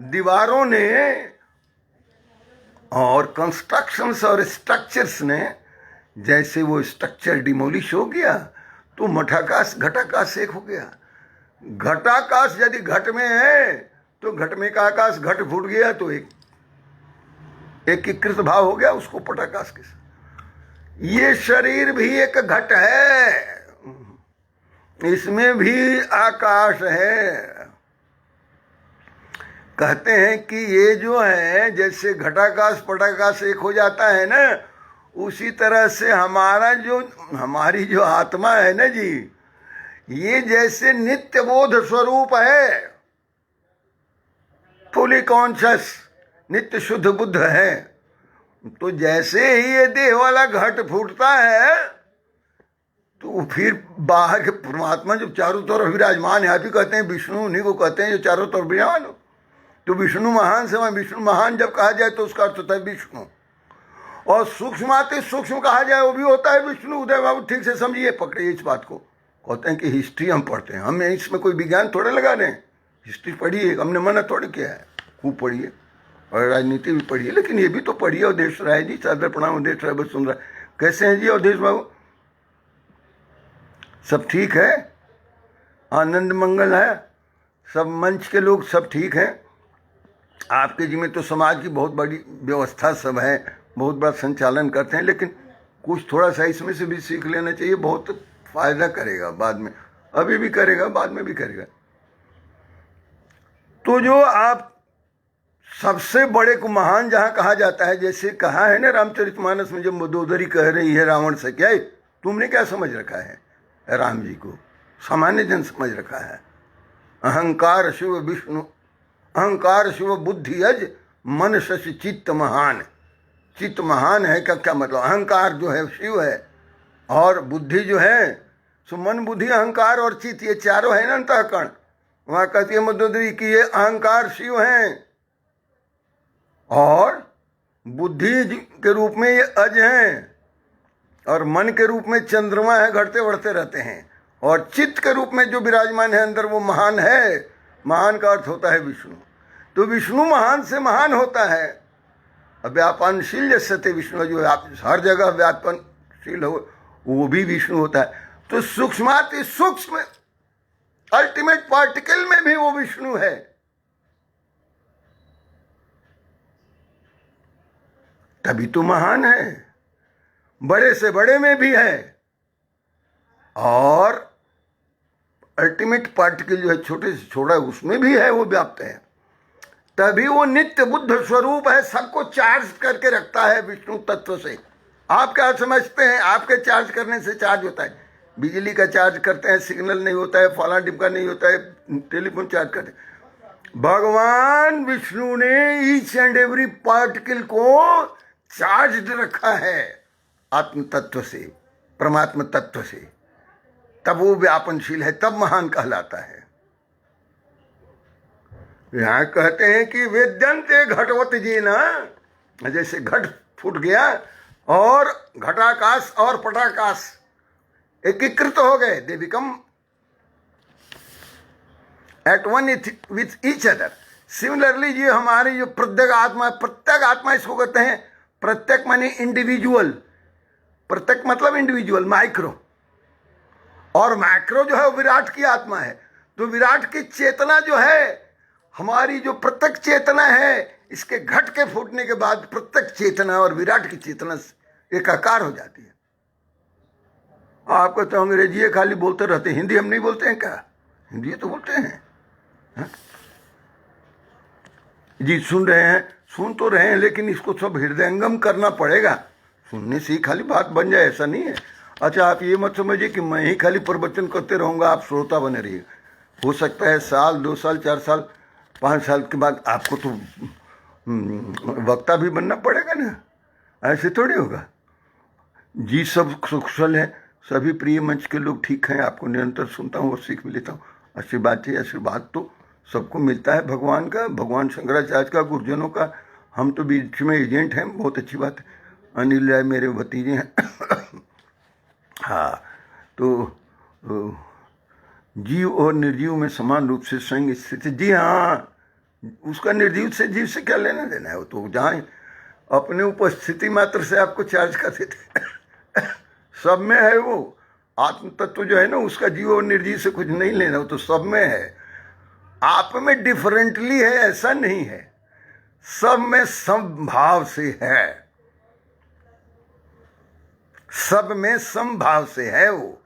दीवारों ने, और कंस्ट्रक्शंस और स्ट्रक्चर्स ने। जैसे वो स्ट्रक्चर डिमोलिश हो गया तो मठाकाश घटाकाश एक हो गया। घटाकाश यदि घट में है तो घट में का आकाश, घट फूट गया तो एक एकीकृत भाव हो गया उसको पटाकाश के साथ। ये शरीर भी एक घट है, इसमें भी आकाश है। कहते हैं कि ये जो है जैसे घटाकाश पटाकाश एक हो जाता है ना, उसी तरह से हमारी जो आत्मा है ना जी, ये जैसे नित्य बोध स्वरूप है, फुली कॉन्शियस, नित्य शुद्ध बुद्ध है। तो जैसे ही ये देह वाला घट फूटता है तो फिर बाहर के परमात्मा जो चारों तरफ विराजमान है, आप ही कहते हैं विष्णु, उन्हीं को कहते हैं जो चारों तरफ विराजमान हो। तो विष्णु महान से विष्णु महान जब कहा जाए तो उसका अर्थ होता है विष्णु। और सूक्ष्माति सूक्ष्म कहा जाए वो भी होता है विष्णु। उदय बाबू ठीक से समझिए, पकड़िए इस बात को। कहते हैं कि हिस्ट्री हम पढ़ते हैं, हमें इसमें कोई विज्ञान थोड़े लगा रहे हैं। हिस्ट्री पढ़िए, हमने मना थोड़े किया है, खूब पढ़िए, और राजनीति भी पढ़िए, लेकिन ये भी तो पढ़िए। अवधेश राय जी, सादर प्रणाम अवधेश राय, बस सुन रहा। कैसे हैं जी अवधेश बाबू? सब ठीक है, आनंद मंगल है, सब मंच के लोग सब ठीक हैं। आपके जी में तो समाज की बहुत बड़ी व्यवस्था सब है, बहुत बड़ा संचालन करते हैं, लेकिन कुछ थोड़ा सा इसमें से भी सीख लेना चाहिए। बहुत फायदा करेगा बाद में, अभी भी करेगा, बाद में भी करेगा। तो जो आप सबसे बड़े को महान जहां कहा जाता है, जैसे कहा है ना रामचरितमानस में, जब मंदोदरी कह रही है रावण से, क्या तुमने क्या समझ रखा है राम जी को? सामान्य जन समझ रखा है। अहंकार शिव विष्णु, अहंकार शिव बुद्धि अज, मन शशि चित्त महान। चित्त महान है का क्या मतलब? अहंकार जो है शिव है, और बुद्धि जो है सो मन बुद्धि अहंकार और चित्त, ये चारों है ना अंतःकरण। वहां कहती है मंदोदरी कि ये अहंकार शिव हैं, और बुद्धि के रूप में ये अज हैं, और मन के रूप में चंद्रमा है, घटते बढ़ते रहते हैं, और चित्त के रूप में जो विराजमान है अंदर वो महान है। महान का अर्थ होता है विष्णु। तो विष्णु महान से महान होता है। व्यापनशील जैसे विष्णु, जो आप हर जगह व्यापनशील हो, वो भी विष्णु होता है। तो सूक्ष्माति सूक्ष्म अल्टीमेट पार्टिकल में भी वो विष्णु है। तभी तो महान है। बड़े से बड़े में भी है, और अल्टीमेट पार्टिकल जो है छोटे से छोटा उसमें भी है, वो व्याप्त है। तभी वो नित्य बुद्ध स्वरूप है, सबको चार्ज करके रखता है विष्णु तत्व से। आप क्या समझते हैं? आपके चार्ज करने से चार्ज होता है। बिजली का चार्ज करते हैं, सिग्नल नहीं होता है, फला डिब्बा नहीं होता है, टेलीफोन चार्ज करते हैं। भगवान विष्णु ने ईच एंड एवरी पार्टिकल को चार्ज रखा है आत्म तत्व से, परमात्मा तत्व से। तब वो व्यापनशील है, तब महान कहलाता है। यहां कहते हैं कि वेद्यंते घटवत जी ना, जैसे घट फूट गया और घटाकाश और पटाकाश एकीकृत हो गए, they become at one with each other. Similarly ये हमारी जो प्रत्येक आत्मा इसको कहते हैं। प्रत्येक माने इंडिविजुअल, प्रत्येक मतलब इंडिविजुअल, माइक्रो, और मैक्रो जो है वो विराट की आत्मा है। तो विराट की चेतना जो है, हमारी जो प्रत्येक चेतना है, इसके घट के फूटने के बाद प्रत्येक चेतना और विराट की चेतना एकाकार हो जाती है। आपको तो अंग्रेजी खाली बोलते रहते हैं, हिंदी हम नहीं बोलते हैं क्या? हिंदी तो बोलते हैं। हा? जी सुन रहे हैं, सुन तो रहे हैं, लेकिन इसको सब हृदयंगम करना पड़ेगा। सुनने से ही खाली बात बन जाए ऐसा नहीं है। अच्छा, आप ये मत समझिए कि मैं ही खाली प्रवचन करते रहूँगा, आप श्रोता बने रहिए। हो सकता है 1 साल 2 साल 4 साल 5 साल के बाद आपको तो वक्ता भी बनना पड़ेगा ना, ऐसे थोड़ी होगा। जी सब कुशल है, सभी प्रिय मंच के लोग ठीक हैं, आपको निरंतर सुनता हूँ और सीख भी लेता हूँ। आशीर्वाद चाहिए, आशीर्वाद तो सबको मिलता है भगवान का, भगवान शंकराचार्य का, गुरुजनों का। हम तो बीच में एजेंट हैं, बहुत अच्छी बात है। अनिल राय मेरे भतीजे हैं। हाँ, तो जीव और निर्जीव में समान रूप से संग स्थित। जी हाँ, उसका निर्जीव से जीव से क्या लेना देना है? वो तो जहाँ अपने उपस्थिति मात्र से आपको चार्ज कर देते सब में है वो। आत्म तत्व जो है ना, उसका जीव और निर्जीव से कुछ नहीं लेना, वो तो सब में है। आप में डिफरेंटली है ऐसा नहीं है, सब में समभाव से है, सब में समभाव से है। वो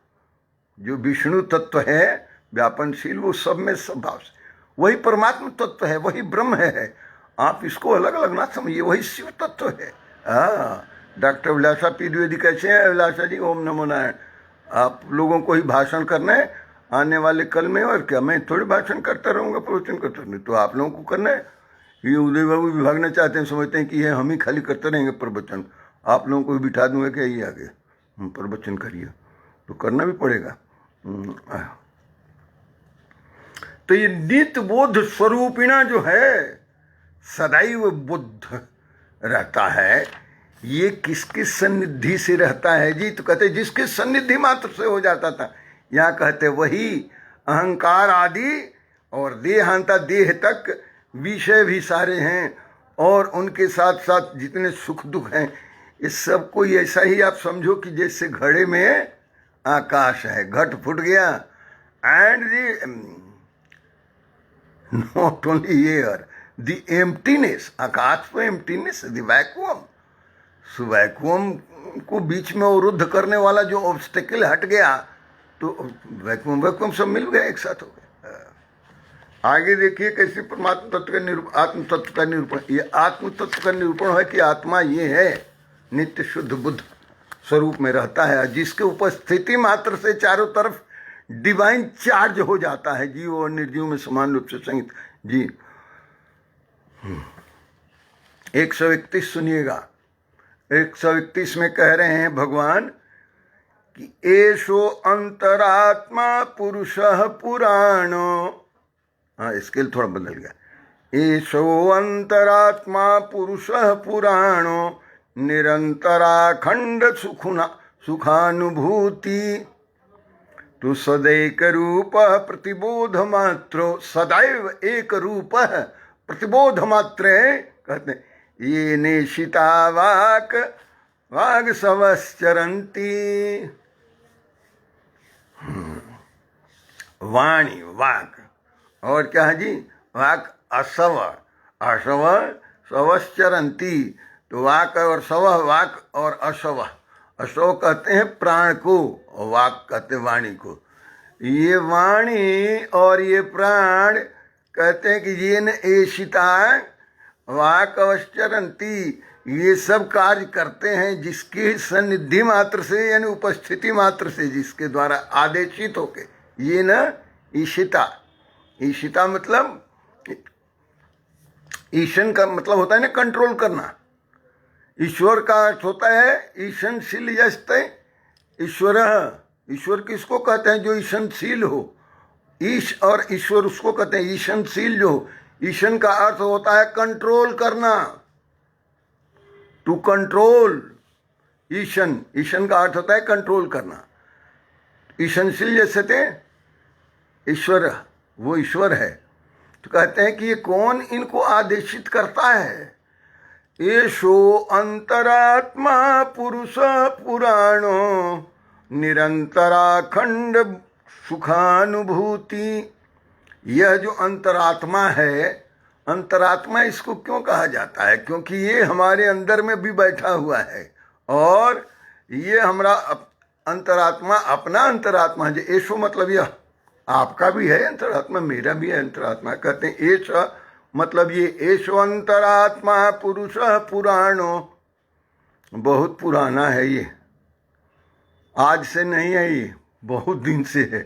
जो विष्णु तत्व है व्यापनशील, वो सब में समभाव से, वही परमात्मा तत्व है, वही ब्रह्म है। आप इसको अलग अलग ना समझिए, वही शिव तत्व है। हाँ, डॉक्टर अभिलाषा पी द्विवेदी कैसे हैं? अभिलाषा जी, ओम नमो नारायण। आप लोगों को ही भाषण करना है आने वाले कल में, और क्या मैं थोड़ी भाषण करता रहूँगा, प्रवचन करता रहूँगा? तो आप लोगों को करना है। ये उदय बाबू भी भागना चाहते हैं, समझते हैं कि ये हम ही खाली करते रहेंगे प्रवचन, आप लोगों को भी बिठा दूंगा कि यही आगे प्रवचन करिए, तो करना भी पड़ेगा। तो ये नित्य बोध स्वरूपिणा जो है, सदैव बुद्ध रहता है। ये किसकी सन्निधि से रहता है जी? तो कहते जिसकी सन्निधि मात्र से हो जाता था। यहाँ कहते वही अहंकार आदि और देहांता, देह तक विषय भी सारे हैं, और उनके साथ साथ जितने सुख दुख हैं, इस सब को ऐसा ही आप समझो कि जैसे घड़े में आकाश है, घट फूट गया, and the not only air, the emptiness, आकाश में emptiness, the vacuum. So vacuum को बीच में अवरुद्ध करने वाला जो ऑब्स्टेकल हट गया, तो वैक्यूम वैक्यूम सब मिल गए, एक साथ हो गए। आगे देखिए कैसे परमात्मा तत्व का निरूपण, आत्म तत्व का निरूपण। ये आत्म तत्व का निरूपण है कि आत्मा ये है, नित्य शुद्ध बुद्ध स्वरूप में रहता है, जिसके उपस्थिति मात्र से चारों तरफ डिवाइन चार्ज हो जाता है, जीव और निर्जीव में समान रूप से संगीत। जी 131 सुनिएगा। 131 में कह रहे हैं भगवान कि एषो अंतरात्मा पुरुषः पुराणो। हाँ, स्केल थोड़ा बदल गया। एषो अंतरात्मा पुरुषः पुराणो निरंतराखंड सुखानुभूति तु सदैक रूप प्रतिबोध मात्रो। सदैव एक रूप प्रतिबोध मात्र कहते हैं। ये नेशिता वाग सवश्चरंती। वाणी वाक और क्या है जी, वाक असव, असव सवश्चरंती। तो वाक और सव, वाक और असव। असव कहते हैं प्राण को और वाक कहते हैं वाणी को। ये वाणी और ये प्राण कहते हैं कि ये न एशिता वाक अवश्चरंती, ये सब कार्य करते हैं जिसकी सन्निधि मात्र से यानी उपस्थिति मात्र से, जिसके द्वारा आदेशित होके। ये न ईशिता, ईशिता मतलब ईशन का मतलब होता है ना कंट्रोल करना। ईश्वर का अर्थ होता है ईशनशील यस्ते ईश्वर। ईश्वर किसको कहते हैं? जो ईशनशील हो। ईश और ईश्वर उसको कहते हैं ईशनशील जो हो। ईशन का अर्थ होता है कंट्रोल करना, टू कंट्रोल। ईशन, ईशन का अर्थ होता है कंट्रोल करना। ईशनशील जैसे थे ईश्वर, वो ईश्वर है। तो कहते हैं कि ये कौन इनको आदेशित करता है? एषो अंतरात्मा पुरुष पुराणो निरंतराखंड सुखानुभूति। यह जो अंतरात्मा है, अंतरात्मा इसको क्यों कहा जाता है? क्योंकि ये हमारे अंदर में भी बैठा हुआ है और ये हमारा अंतरात्मा अपना अंतरात्मा है। एषो मतलब यह आपका भी है अंतरात्मा, मेरा भी है अंतरात्मा। कहते हैं एष मतलब ये एषो अंतरात्मा पुरुष पुराणो, बहुत पुराना है ये, आज से नहीं है ये, बहुत दिन से है।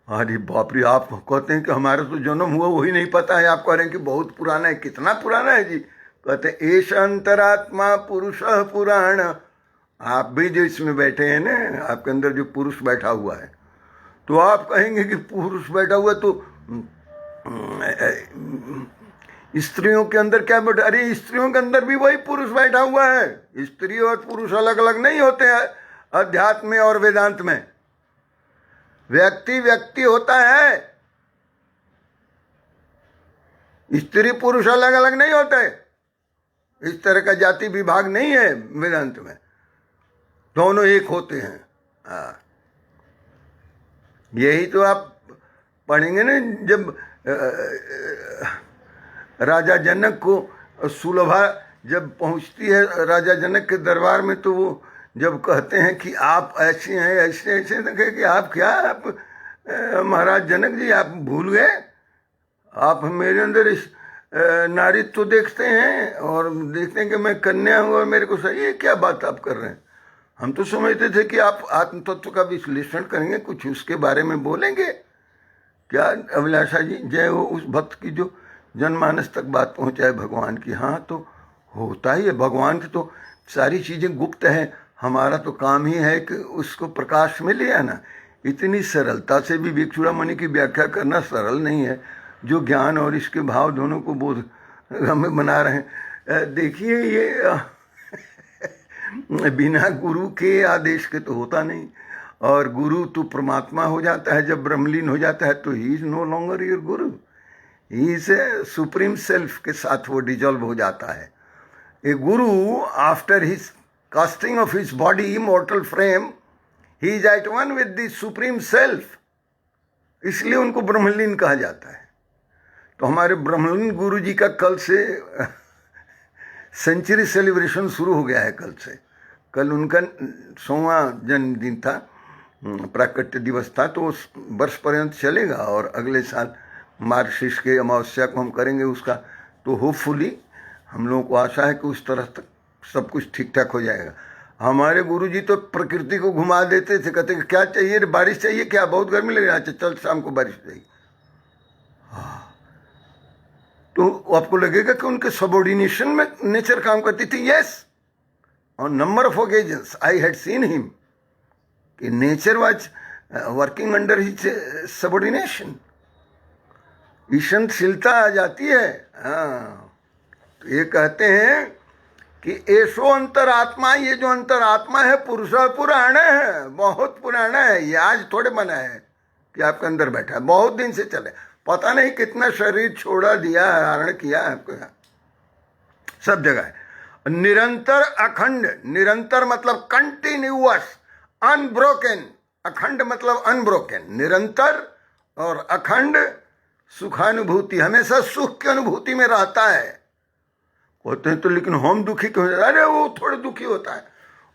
अरे बाप रे, आप कहते हैं कि हमारा तो जन्म हुआ वही नहीं पता है, आप कह रहे हैं कि बहुत पुराना है। कितना पुराना है जी? कहते हैं एष अंतरात्मा पुरुष पुराण। आप भी जो इसमें बैठे हैं ना, आपके अंदर जो पुरुष बैठा हुआ है, तो आप कहेंगे कि पुरुष बैठा हुआ तो स्त्रियों के अंदर क्या बैठा? अरे स्त्रियों के अंदर भी वही पुरुष बैठा हुआ है। स्त्री और पुरुष अलग अलग नहीं होते हैं अध्यात्म में और वेदांत में। व्यक्ति व्यक्ति होता है, स्त्री पुरुष अलग अलग नहीं होते। इस तरह का जाति विभाग नहीं है वेदांत में, दोनों एक होते हैं। यही तो आप पढ़ेंगे ना, जब राजा जनक को सुलभा जब पहुंचती है राजा जनक के दरबार में, तो वो जब कहते हैं कि आप ऐसे हैं ऐसे ऐसे, तो कहे कि आप क्या, आप महाराज जनक जी आप भूल गए, आप मेरे अंदर इस नारीत्व तो देखते हैं और देखते हैं कि मैं कन्या हूँ और मेरे को सही है। क्या बात आप कर रहे हैं? हम तो समझते थे कि आप आत्म तत्व का विश्लेषण करेंगे, कुछ उसके बारे में बोलेंगे। क्या अभिलाषा जी, जय हो उस भक्त की जो जनमानस तक बात पहुंचाए भगवान की। हाँ, तो होता ही है, भगवान की तो सारी चीज़ें गुप्त हैं, हमारा तो काम ही है कि उसको प्रकाश में ले आना। इतनी सरलता से भी विवेक चूड़ामणि की व्याख्या करना सरल नहीं है, जो ज्ञान और इसके भाव दोनों को बोध हमें बना रहे हैं। देखिए ये बिना गुरु के आदेश के तो होता नहीं, और गुरु तो परमात्मा हो जाता है जब ब्रह्मलीन हो जाता है, तो he is no longer your guru, he is supreme self के साथ वो डिजॉल्व हो जाता है। A guru after his casting off his body mortal frame, he is at one with the supreme self, इसलिए उनको ब्रह्मलीन कहा जाता है। तो हमारे ब्रह्मलीन गुरु जी का कल से सेंचुरी सेलिब्रेशन शुरू हो गया है। कल से, कल उनका 100वां जन्मदिन था, प्राकट्य दिवस था, तो उस वर्ष पर्यंत चलेगा और अगले साल मार्गशीर्ष के अमावस्या को हम करेंगे उसका। तो होपफुली हम लोगों को आशा है कि उस तरह तक सब कुछ ठीक ठाक हो जाएगा। हमारे गुरुजी तो प्रकृति को घुमा देते थे, कहते कि क्या चाहिए, बारिश चाहिए क्या, बहुत गर्मी लग रही है, अच्छा चल शाम को बारिश चाहिए। तो आपको लगेगा कि उनके सबऑर्डिनेशन में नेचर काम करती थी। Yes, on number of occasions I had seen him कि nature was working under his subordination. ईशनशीलता आ जाती है। हाँ, तो ये कहते हैं कि ऐसो अंतरात्मा, ये जो अंतरात्मा है पुरुष पुराना है, बहुत पुराना है। ये आज थोड़े बना है कि आपके अंदर बैठा है, बहुत दिन से चले, पता नहीं कितना शरीर छोड़ा दिया, धारण किया आपको, सब जगह है। निरंतर अखंड, निरंतर मतलब कंटिन्यूअस, अनब्रोकन, अखंड मतलब अनब्रोकन, निरंतर और अखंड सुखानुभूति, हमेशा सुख की अनुभूति में रहता है। होते हैं तो लेकिन हम दुखी क्यों? अरे वो थोड़े दुखी होता है,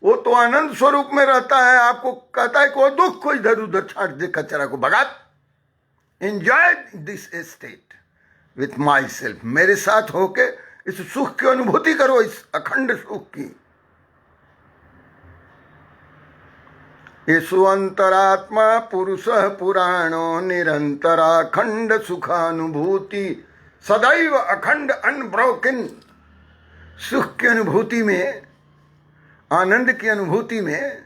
वो तो आनंद स्वरूप में रहता है। आपको कहता है कि वो दुख को इधर उधर छाट दे, कचरा को भगा। Enjoy this state with my self, मेरे साथ होके इस सुख की अनुभूति करो, इस अखंड सुख की। येषु अंतरात्मा पुरुषः पुराणो निरंतराखंड सुखानुभूति, सदैव अखंड अनब्रोकन, सुख की अनुभूति में, आनंद की अनुभूति में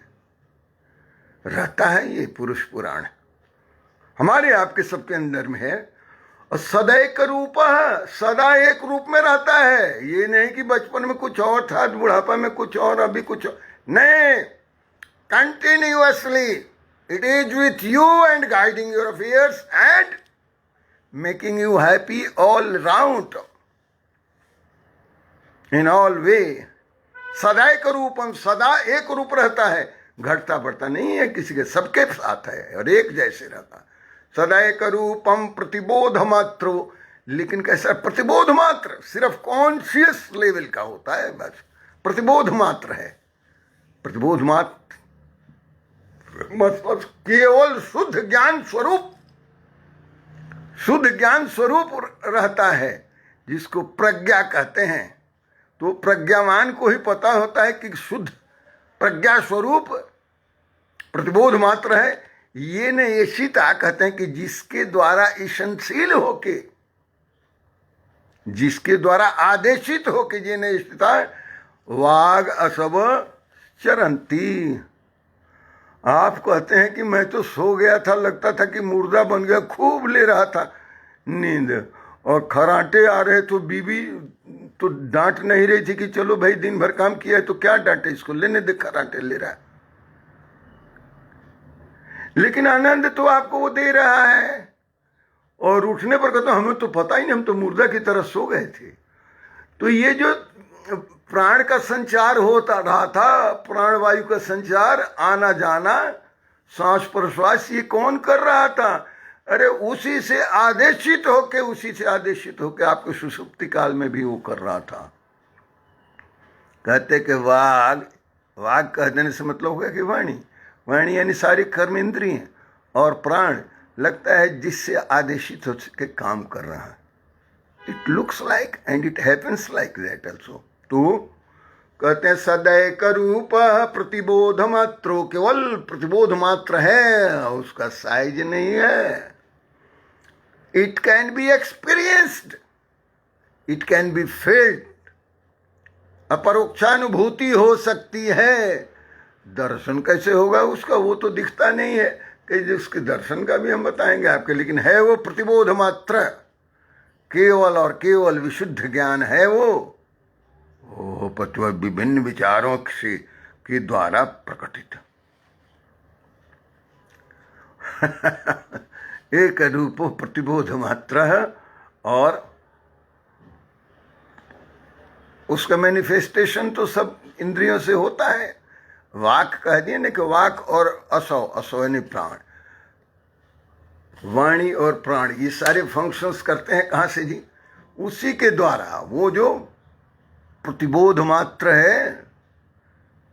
रहता है ये पुरुष पुराण, हमारे आपके सबके अंदर में है। और सदैक रूप, सदा एक रूप में रहता है। ये नहीं कि बचपन में कुछ और था, बुढ़ापा में कुछ और, अभी कुछ और, नहीं, continuously it is with you and guiding your affairs and making you happy all round in all way। सदा एक रूपम, सदा एक रूप रहता है, घटता बढ़ता नहीं है किसी के, सबके साथ है और एक जैसे रहता है। सदा एक रूपम प्रतिबोध मात्र, लेकिन कैसा प्रतिबोध मात्र, सिर्फ कॉन्शियस लेवल का होता है, बस प्रतिबोध मात्र है। प्रतिबोध मात्र मतलब केवल शुद्ध ज्ञान स्वरूप, शुद्ध ज्ञान स्वरूप रहता है, जिसको प्रज्ञा कहते हैं। तो प्रज्ञावान को ही पता होता है कि शुद्ध प्रज्ञा स्वरूप प्रतिबोध मात्र है। ये न ईशिता कहते हैं कि जिसके द्वारा ईशनशील होके, जिसके द्वारा आदेशित होके, ये न ईशिता वाग असब चरंती। आप कहते हैं कि मैं तो सो गया था, लगता था कि मुर्दा बन गया, खूब ले रहा था नींद, और खराटे आ रहे तो बीबी तो डांट नहीं रही थी कि चलो भाई दिन भर काम किया है तो क्या डांटे इसको, लेने दे, खराटे ले रहा है। लेकिन आनंद तो आपको वो दे रहा है। और उठने पर कहता हमें तो पता ही नहीं, हम तो मुर्दा की तरह सो गए थे। तो ये जो प्राण का संचार होता रहा था, प्राण वायु का संचार, आना जाना, सांस प्रश्वास, ये कौन कर रहा था? अरे उसी से आदेशित होके, उसी से आदेशित होके आपको सुषुप्ति काल में भी वो कर रहा था। कहते कि वाग, वाग कह देने से मतलब हो गया कि वाणी, वाणी यानी सारी कर्म इंद्रिय, और प्राण लगता है जिससे आदेशित हो के काम कर रहा है। It looks like and it happens like that also. तो कहते हैं सदैक रूप प्रतिबोध मात्रो, केवल प्रतिबोध मात्र है, उसका साइज नहीं है। It can be experienced, it can be felt, अपरोक्षानुभूति हो सकती है। दर्शन कैसे होगा उसका, वो तो दिखता नहीं है, कि जिसके दर्शन का भी हम बताएंगे आपके, लेकिन है वो प्रतिबोध मात्र, केवल और केवल विशुद्ध ज्ञान है वो पत्व विभिन्न विचारों से के द्वारा प्रकटित। एक रूपो प्रतिबोध मात्र है, और उसका मैनिफेस्टेशन तो सब इंद्रियों से होता है। वाक कह दिए ना कि वाक और असौ, असौ यानी प्राण, वाणी और प्राण, ये सारे फंक्शंस करते हैं कहाँ से जी? उसी के द्वारा। वो जो प्रतिबोध मात्र है,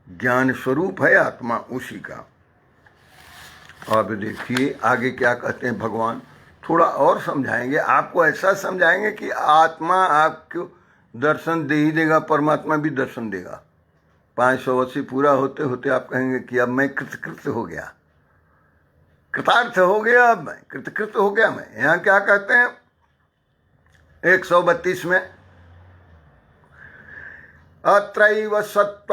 ज्ञान स्वरूप है आत्मा, उसी का। अब देखिए आगे क्या कहते हैं भगवान, थोड़ा और समझाएंगे आपको, ऐसा समझाएंगे कि आत्मा आपको दर्शन दे ही देगा, परमात्मा भी दर्शन देगा। 580 पूरा होते होते आप कहेंगे कि अब मैं कृतकृत हो गया, कृतार्थ हो गया, अब मैं कृतकृत हो गया। मैं यहाँ क्या कहते हैं 132 में, अत्रैव सत्त्वामानानिधि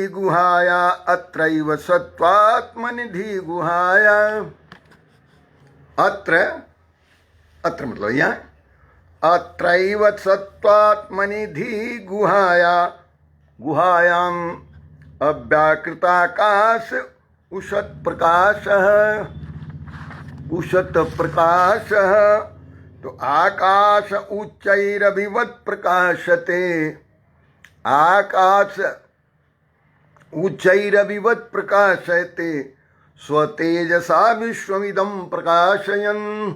गुहाया, अत्रैव सत्त्वात्मनिधि गुहाया। अत्र मतलब यहाँ, अत्रैव सत्त्वात्मनिधि गुहाया, गुहायाम अव्याकृताकाश उषत प्रकाशः, उषत प्रकाशः। तो आकाश उच्चैरभिवत् प्रकाशते, आकाश उच्चैरभिवत् प्रकाशते, स्वतेजसा विश्वमिदं प्रकाशयन्।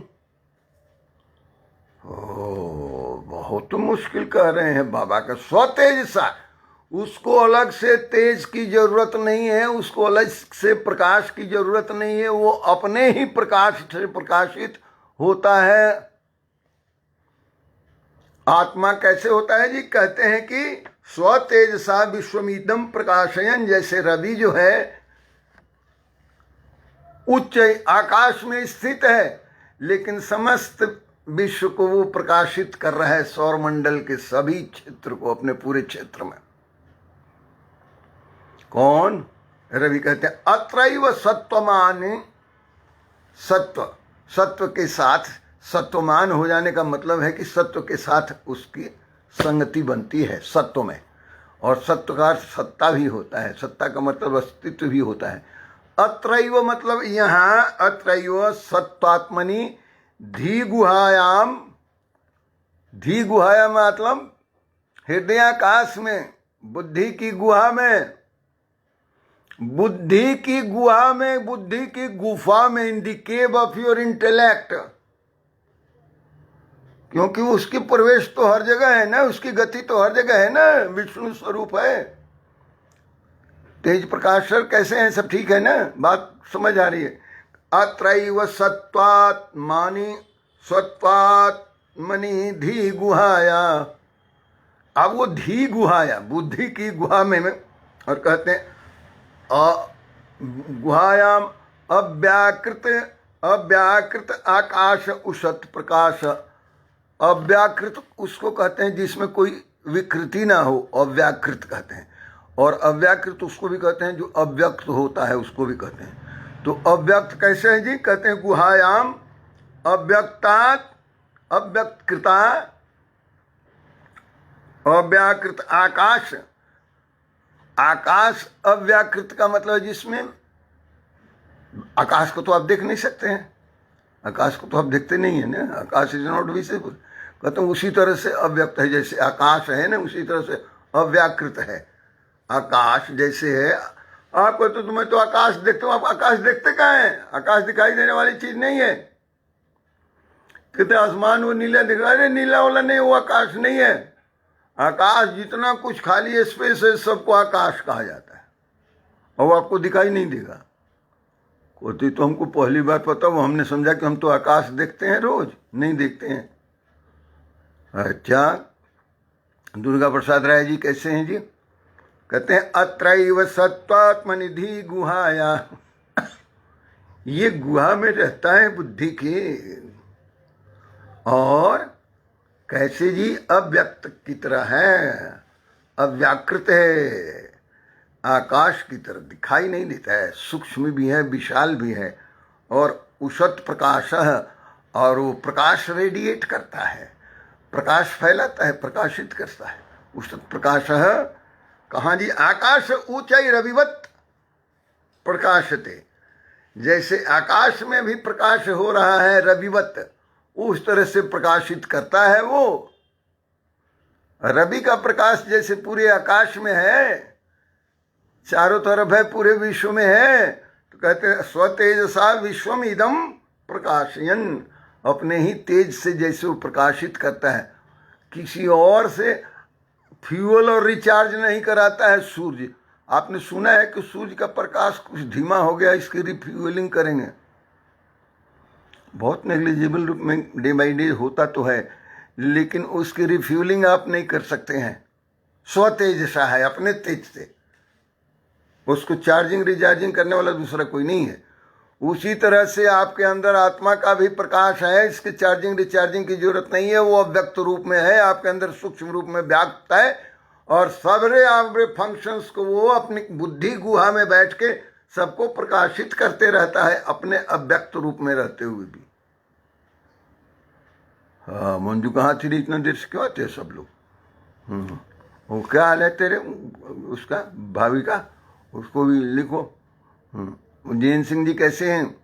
बहुत मुश्किल कह रहे हैं बाबा का। स्वतेजसा, उसको अलग से तेज की जरूरत नहीं है, उसको अलग से प्रकाश की जरूरत नहीं है, वो अपने ही प्रकाश से प्रकाशित होता है। आत्मा कैसे होता है जी? कहते हैं कि स्वतेजसा विश्वमिदं प्रकाशयन्। जैसे रवि जो है उच्च आकाश में स्थित है, लेकिन समस्त विश्व को वो प्रकाशित कर रहा है, सौरमंडल के सभी क्षेत्र को, अपने पूरे क्षेत्र में। कौन? रवि। कहते हैं अत्रैव सत्वमान, सत्व, सत्व के साथ, सत्वमान हो जाने का मतलब है कि सत्व के साथ उसकी संगति बनती है सत्व में। और सत्व का सत्ता भी होता है, सत्ता का मतलब अस्तित्व भी होता है। अत्रैव मतलब यहाँ, अत्रैव सत्वात्मनि धी गुहायाम, धी गुहायाम मतलब हृदयाकाश में, बुद्धि की गुहा में, बुद्धि की गुहा में, बुद्धि की गुफा में, in the cave of your intellect. क्योंकि उसकी प्रवेश तो हर जगह है ना, उसकी गति तो हर जगह है ना, विष्णु स्वरूप है। तेज प्रकाशर कैसे हैं? सब ठीक है ना? बात समझ आ रही है। अत्रैव सत्वात्मानि सत्वात्मनि धी गुहाया। अब वो धी गुहाया, बुद्धि की गुहा में और कहते हैं गुहायाम अव्याकृत, अव्याकृत आकाश उषत प्रकाश। अव्याकृत उसको कहते हैं जिसमें कोई विकृति ना हो, अव्याकृत कहते हैं। और अव्याकृत उसको भी कहते हैं जो अव्यक्त होता है, उसको भी कहते हैं। तो अव्यक्त कैसे है जी? कहते हैं गुहायाम अव्यक्तात्, अव्यक्तकृता, अव्याकृत आकाश। आकाश अव्याकृत का मतलब जिसमें, आकाश को तो आप देख नहीं सकते हैं, आकाश को तो आप देखते नहीं है ना, आकाश इज नॉट विजिबल। कहते हैं उसी तरह से अव्यक्त है, जैसे आकाश है ना, उसी तरह से अव्याकृत है। आकाश जैसे है, आप कहते तो मैं तो आकाश देखता हूँ, आप आकाश देखते कहाँ हैं? आकाश दिखाई देने वाली चीज नहीं है। कहते आसमान वो नीला दिख रहा है, नीला वाला नहीं, वो आकाश नहीं है। आकाश जितना कुछ खाली स्पेस है सबको आकाश कहा जाता है, और वो आपको दिखाई नहीं देगा। होती तो हमको पहली बार पता, वो हमने समझा कि हम तो आकाश देखते हैं रोज, नहीं देखते हैं। अच्छा, दुर्गा प्रसाद राय जी कैसे हैं जी? कहते हैं अत्रैव सत्वात्मनिधि गुहाया। ये गुहा में रहता है बुद्धि की। और कैसे जी? अव्यक्त की तरह है, अव्याकृत है, आकाश की तरह दिखाई नहीं देता है, सूक्ष्म भी है, विशाल भी है। और उषत प्रकाश, और वो प्रकाश रेडिएट करता है, प्रकाश फैलाता है, प्रकाशित करता है। उषत प्रकाश कहाँ जी? आकाश ऊंचाई रविवत प्रकाशते। जैसे आकाश में भी प्रकाश हो रहा है रविवत, उस तरह से प्रकाशित करता है वो। रवि का प्रकाश जैसे पूरे आकाश में है, चारों तरफ है, पूरे विश्व में है। तो कहते हैं स्वतेजसा विश्वम इदम प्रकाशयन। अपने ही तेज से जैसे वो प्रकाशित करता है, किसी और से फ्यूल और रिचार्ज नहीं कराता है सूर्य, आपने सुना है कि सूर्य का प्रकाश कुछ धीमा हो गया, इसकी रिफ्यूलिंग करेंगे। बहुत नेग्लिजिबल रूप में डे बाई डे होता तो है, लेकिन उसकी रिफ्यूलिंग आप नहीं कर सकते हैं। स्वतेज सा है, अपने तेज से। उसको चार्जिंग रिचार्जिंग करने वाला दूसरा कोई नहीं है। उसी तरह से आपके अंदर आत्मा का भी प्रकाश है, इसके चार्जिंग रिचार्जिंग की जरूरत नहीं है। वो अव्यक्त रूप में है, आपके अंदर सूक्ष्म रूप में व्याप्त है, और सबरे आपरे फंक्शंस को वो अपनी बुद्धि गुहा में बैठ के सबको प्रकाशित करते रहता है, अपने अव्यक्त रूप में रहते हुए भी। हाँ, मंजू कहाँ थी इतना देर से, क्यों आते हैं सब लोग? वो क्या हाल है तेरे उसका, भाभी का, उसको भी लिखो। जैन सिंह जी कैसे हैं?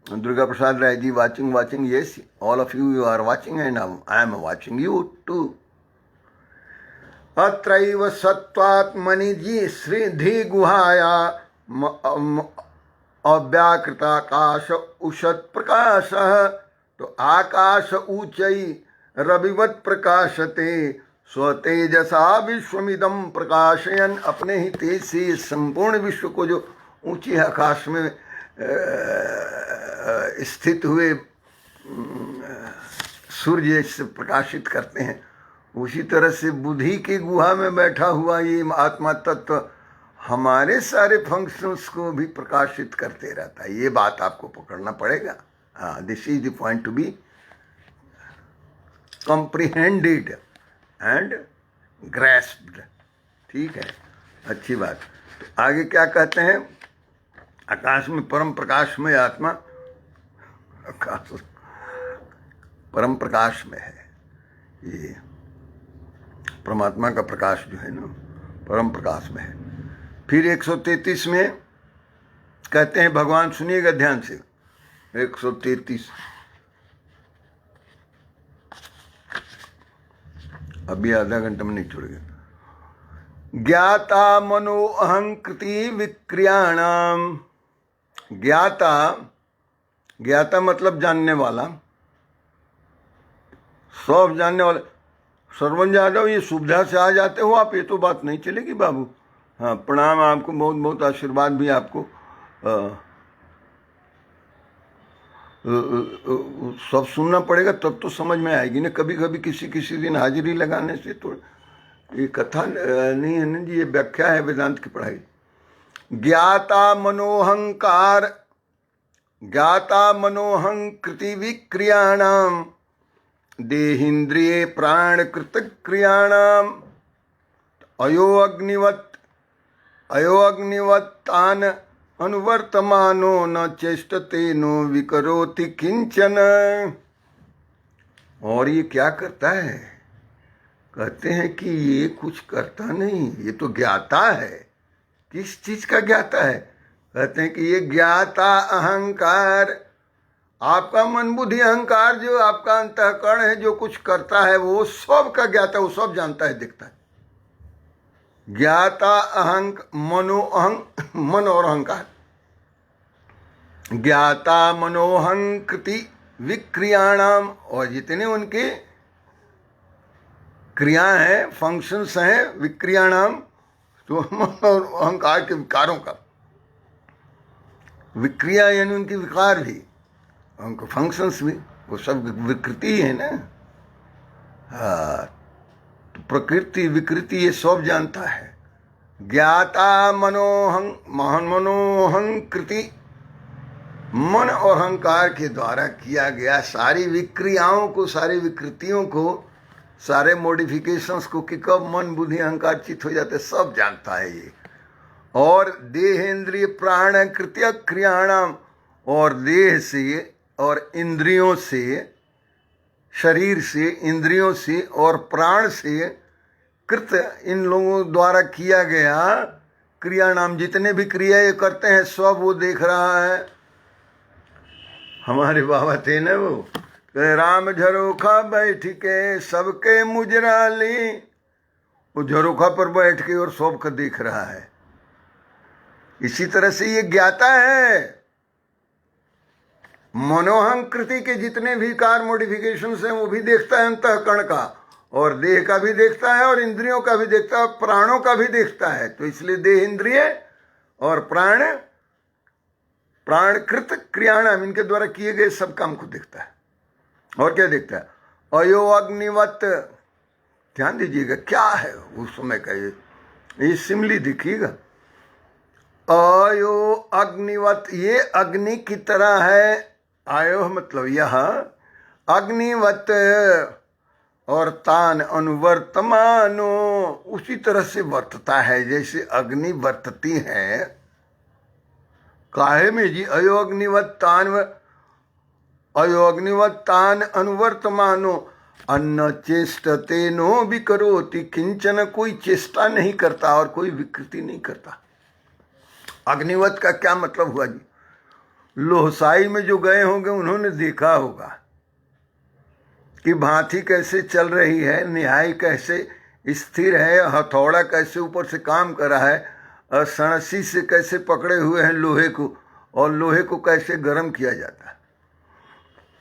Durga Prasad Rai ji, watching, yes, all of you are watching and I am watching you too. अत्रैव सत्त्वात्मनि जी श्रीधि गुहाया अव्याकृताकाश उषत प्रकाश। तो आकाश ऊंचई रविवत प्रकाशते स्वतेजसा विश्वमिदम प्रकाशयन। अपने ही तेज से संपूर्ण विश्व को जो ऊंचे आकाश में स्थित हुए सूर्य से प्रकाशित करते हैं, उसी तरह से बुद्धि की गुहा में बैठा हुआ ये आत्मा तत्व हमारे सारे फंक्शंस को भी प्रकाशित करते रहता है। ये बात आपको पकड़ना पड़ेगा। This is the point to be comprehended and grasped. ठीक है, अच्छी बात। तो आगे क्या कहते हैं? आकाश में परम प्रकाश में आत्मा, आकाश परम प्रकाश में है। ये परमात्मा का प्रकाश जो है ना, परम प्रकाश में है। फिर 133 में कहते हैं, भगवान सुनिएगा ध्यान से, 133 अभी आधा घंटा में नहीं छोड़ेगा। ज्ञाता मनो अहंकृति विक्रियाणाम। ज्ञाता मतलब जानने वाला, सब जानने वाला। सरवन यादव, ये सुविधा से आ जाते हो आप, ये तो बात नहीं चलेगी बाबू। हाँ, प्रणाम आपको, बहुत बहुत आशीर्वाद भी आपको। सब सुनना पड़ेगा तब तो समझ में आएगी ना। कभी कभी किसी दिन हाजिरी लगाने से तो ये कथा नहीं है ना जी, ये व्याख्या है वेदांत की पढ़ाई। ज्ञाता मनोहंकृति विक्रियाणाम देहिंद्रिये प्राणकृत क्रियाणाम अयोऽग्निवत्तान अनुवर्तमानो न चेष्टते नो विकरोति किंचन। और ये क्या करता है? कहते हैं कि ये कुछ करता नहीं, ये तो ज्ञाता है। किस चीज का ज्ञाता है? कहते हैं कि ये ज्ञाता अहंकार, आपका मन बुद्धि अहंकार, जो आपका अंतःकरण है, जो कुछ करता है वो सब का ज्ञाता, वो सब जानता है, दिखता है। ज्ञाता मन और अहंकार। ज्ञाता मनोहंकृति विक्रियाणाम, और जितने उनके क्रिया हैं, फंक्शंस हैं, विक्रियाणाम तो मन और अहंकार के विकारों का। विक्रिया यानी उनके विकार भी, उनके फंक्शंस भी, वो सब विकृति है ना। हाँ, तो प्रकृति विकृति ये सब जानता है। ज्ञाता मनोहंकृति, मन और अहंकार के द्वारा किया गया सारी विक्रियाओं को, सारी विकृतियों को, सारे मॉडिफिकेशंस को कि कब मन बुद्धि अहंकार चित्त हो जाते, सब जानता है ये। और देहेंद्रिय प्राण कृत्य क्रियाणाम, और देह से और इंद्रियों से, शरीर से, इंद्रियों से और प्राण से कृत, इन लोगों द्वारा किया गया क्रियाणाम, जितने भी क्रिया ये करते हैं सब वो देख रहा है। हमारे बाबा थे ना, वो राम झरोखा बैठ के सबके मुजरा ली। वो झरोखा पर बैठ के और सबका देख रहा है। इसी तरह से ये ज्ञाता है। मनोहंकृति के जितने भी कार मॉडिफिकेशंस हैं वो भी देखता है अंतःकरण का, और देह का भी देखता है और इंद्रियों का भी देखता है और प्राणों का भी देखता है। तो इसलिए देह इंद्रिय और प्राणकृत क्रियाणाम, इनके द्वारा किए गए सब काम को देखता है। और क्या देखता है? अयो अग्निवत, ध्यान दीजिएगा क्या है उस समय का ये सिमली दिखिएगा। अयो अग्निवत, ये अग्नि की तरह है। आयो मतलब यह अग्निवत, और तान अनुवर्तमानो, उसी तरह से वर्तता है जैसे अग्नि वर्तती है। काहे में जी? अयो अग्निवत तान अनुवर्तमानो अन्न चेष्टते नो विकरोति किंचन, कोई चेष्टा नहीं करता और कोई विकृति नहीं करता। अग्निवत का क्या मतलब हुआ जी? लोहसाई में जो गए होंगे उन्होंने देखा होगा कि भांति कैसे चल रही है, निहाई कैसे स्थिर है, हथौड़ा कैसे ऊपर से काम कर रहा है, और सणसी से कैसे पकड़े हुए हैं लोहे को, और लोहे को कैसे गर्म किया जाता है।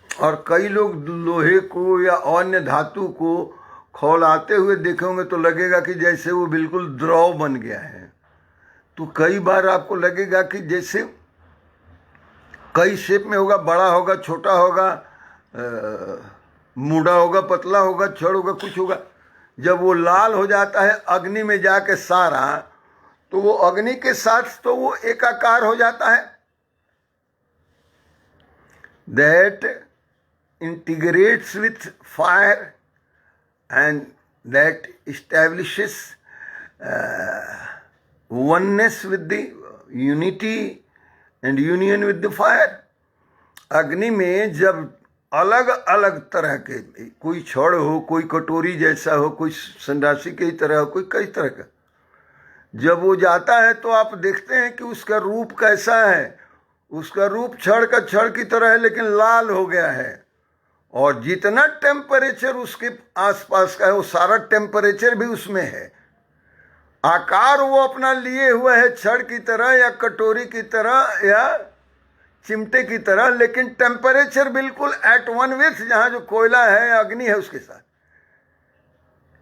और कई लोग लोहे को या अन्य धातु को खौलाते हुए देखे होंगे तो लगेगा कि जैसे वो बिल्कुल द्रव बन गया है। तो कई बार आपको लगेगा कि जैसे कई शेप में होगा, बड़ा होगा, छोटा होगा, मुड़ा होगा, पतला होगा, छड़ होगा, कुछ होगा। जब वो लाल हो जाता है अग्नि में जाके सारा, तो वो अग्नि के साथ तो वो एकाकार हो जाता है। That integrates with fire and that establishes oneness with the unity and union with the fire। अग्नि में जब अलग अलग तरह के, कोई छड़ हो, कोई कटोरी जैसा हो, कोई संडासी की तरह हो, कोई कई तरह का, जब वो जाता है तो आप देखते हैं कि उसका रूप कैसा है। उसका रूप छड़ का छड़ की तरह है लेकिन लाल हो गया है। और जितना टेम्परेचर उसके आसपास का है वो सारा टेम्परेचर भी उसमें है। आकार वो अपना लिए हुए है छड़ की तरह या कटोरी की तरह या चिमटे की तरह, लेकिन टेम्परेचर बिल्कुल एट वन विथ, जहां जो कोयला है या अग्नि है उसके साथ।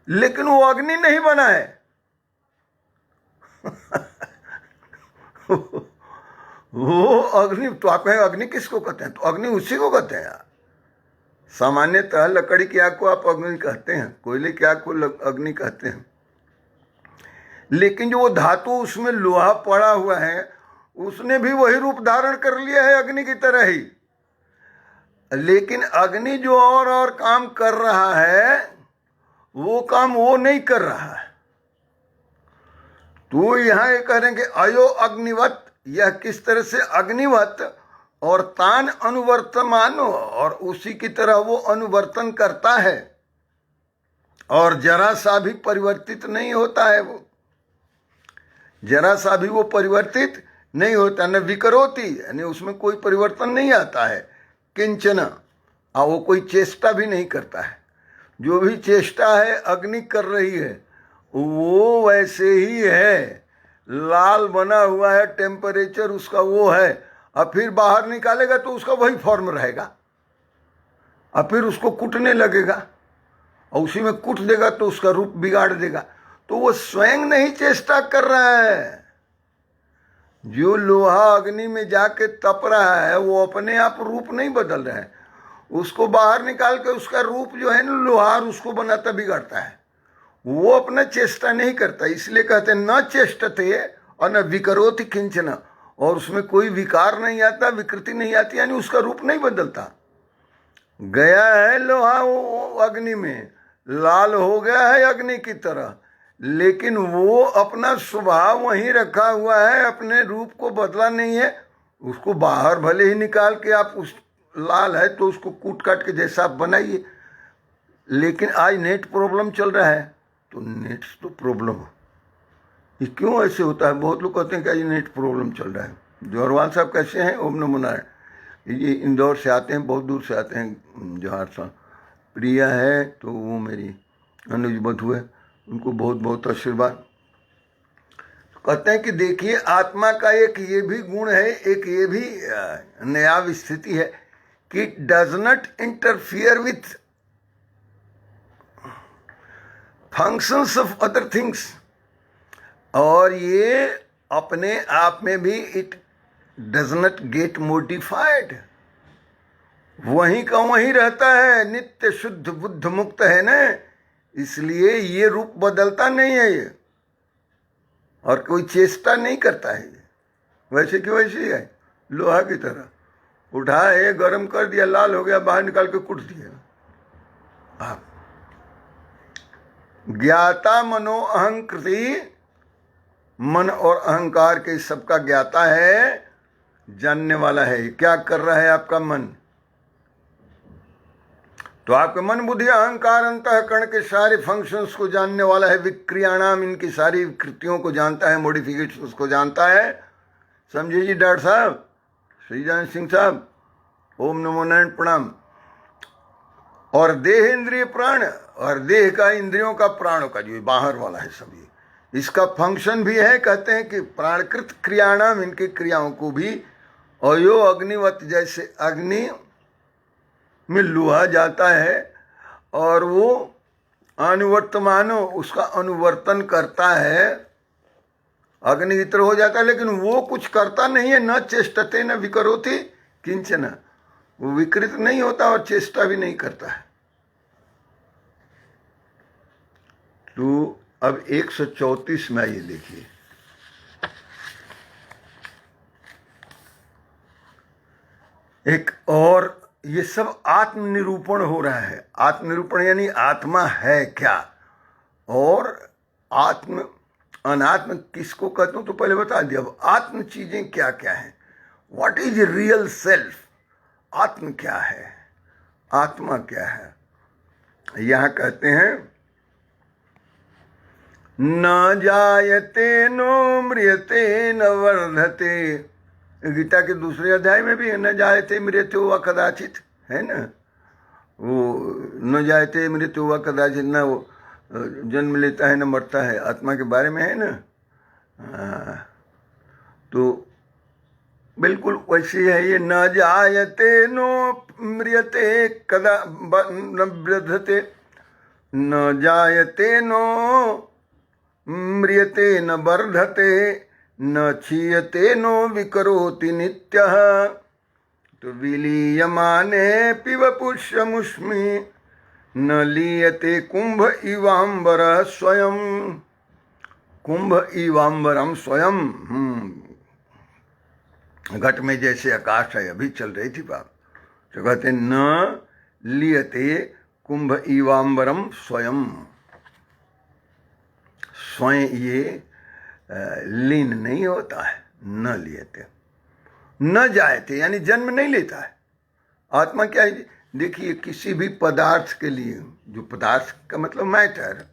लेकिन वो अग्नि नहीं बना है। वो अग्नि, तो आप कहें अग्नि किसको कहते हैं? तो अग्नि उसी को कहते हैं यार। सामान्यतः लकड़ी की आग को आप अग्नि कहते हैं, कोयले की आग को अग्नि कहते हैं। लेकिन जो वो धातु उसमें लोहा पड़ा हुआ है, उसने भी वही रूप धारण कर लिया है अग्नि की तरह ही। लेकिन अग्नि जो और काम कर रहा है, वो काम वो नहीं कर रहा है। तो यहां ये कह रहे हैं कि अयो अग्निवत, यह किस तरह से अग्निवत, और तान अनुवर्तमानो, और उसी की तरह वो अनुवर्तन करता है और जरा सा भी परिवर्तित नहीं होता है। वो जरा सा भी वो परिवर्तित नहीं होता, न विकरोति, यानी उसमें कोई परिवर्तन नहीं आता है। किंचन, वो कोई चेष्टा भी नहीं करता है। जो भी चेष्टा है अग्नि कर रही है वो वैसे ही है, लाल बना हुआ है, टेम्परेचर उसका वो है। अब फिर बाहर निकालेगा तो उसका वही फॉर्म रहेगा। अब फिर उसको कूटने लगेगा और उसी में कूट देगा तो उसका रूप बिगाड़ देगा। तो वो स्वयं नहीं चेष्टा कर रहा है। जो लोहा अग्नि में जाके तप रहा है वो अपने आप रूप नहीं बदल रहा है। उसको बाहर निकाल के उसका रूप जो है ना, लोहार उसको बनाता बिगाड़ता है। वो अपना चेष्टा नहीं करता। इसलिए कहते हैं न चेष्टते और न विकरोति किंचन, और उसमें कोई विकार नहीं आता, विकृति नहीं आती, यानी उसका रूप नहीं बदलता। गया है लोहा वो अग्नि में, लाल हो गया है अग्नि की तरह, लेकिन वो अपना स्वभाव वहीं रखा हुआ है, अपने रूप को बदला नहीं है। उसको बाहर भले ही निकाल के आप उस लाल है तो उसको कूट काट के जैसा आप बनाइए। लेकिन आज नेट प्रॉब्लम चल रहा है, तो नेट तो प्रॉब्लम हो, ये क्यों ऐसे होता है? बहुत लोग कहते हैं कि आज नेट प्रॉब्लम चल रहा है। जौहरवाल साहब कैसे हैं? ओम नमो नारायण। ये इंदौर से आते हैं, बहुत दूर से आते हैं जौहर साहब। प्रिया है तो वो मेरी अनुज बधू है, उनको बहुत बहुत आशीर्वाद। कहते हैं कि देखिए आत्मा का एक ये भी गुण है, एक ये भी नया स्थिति है कि does not interfere with functions of other things, और ये अपने आप में भी it does not get modified, वहीं का वहीं रहता है, नित्य शुद्ध बुद्ध मुक्त है ना, इसलिए ये रूप बदलता नहीं है ये, और कोई चेष्टा नहीं करता है ये, वैसे की वैसे ही है, लोहा की तरह उठाए, गर्म कर दिया, लाल हो गया, बाहर निकाल के कुट दिया। आप ज्ञाता मनो अहंकृति, मन और अहंकार के सबका ज्ञाता है, जानने वाला है। क्या कर रहा है आपका मन? तो आपका मन बुद्धि अहंकार अंतःकरण के सारे फंक्शंस को जानने वाला है, विक्रियाणाम, इनकी सारी कृतियों को जानता है, मॉडिफिकेशंस को जानता है। समझे जी डॉक्टर साहब, श्रीजान सिंह साहब, ओम नमो नारायण, प्रणाम। और देह इंद्रिय प्राण, और देह का इंद्रियों का प्राणों का जो बाहर वाला है सभी, इसका फंक्शन भी है, कहते हैं कि प्राणकृत क्रियाणाम, इनकी क्रियाओं को भी अयो अग्निवत, जैसे अग्नि में लोहा जाता है और वो अनुवर्तमानो उसका अनुवर्तन करता है, अग्नि की तरह हो जाता है, लेकिन वो कुछ करता नहीं है, न चेष्टते न विकरोति किंचन, वो विकृत नहीं होता और चेष्टा भी नहीं करता है। तो अब 134 में ये देखिए, एक और ये सब आत्मनिरूपण हो रहा है। आत्मनिरूपण यानी आत्मा है क्या, और आत्म अनात्म किसको कहते हो, तो पहले बता दिया। अब आत्म चीजें क्या क्या है, व्हाट इज रियल सेल्फ, आत्म क्या है, आत्मा क्या है। यहां कहते हैं न जायते नो म्रियते न वर्धते, गीता के दूसरे अध्याय में भी है, न जायते मृत्यु व कदाचित, है ना, वो न जायते मृत्यु व कदाचित, न वो जन्म लेता है न मरता है, आत्मा के बारे में है ना। तो बिल्कुल वैसे है ये, न जायते नो म्रियते कदा न वृद्धते, न जायते नो म्रियते न वर्धते, न क्षीयते नो विकरोति नित्यः, तो विलीयमाने पिब पुष्यमुष्मि, न लीयते कुंभ इवांबर स्वयं, कुंभ इवांबरम स्वयं। घट में जैसे आकाश है, अभी चल रही थी बात, तो कहते न लीयते कुंभ इवांबरम स्वयं, स्वयं ये लीन नहीं होता है, न लियते, न जायते यानी जन्म नहीं लेता है। आत्मा क्या है, देखिए किसी भी पदार्थ के लिए, जो पदार्थ का मतलब मैटर,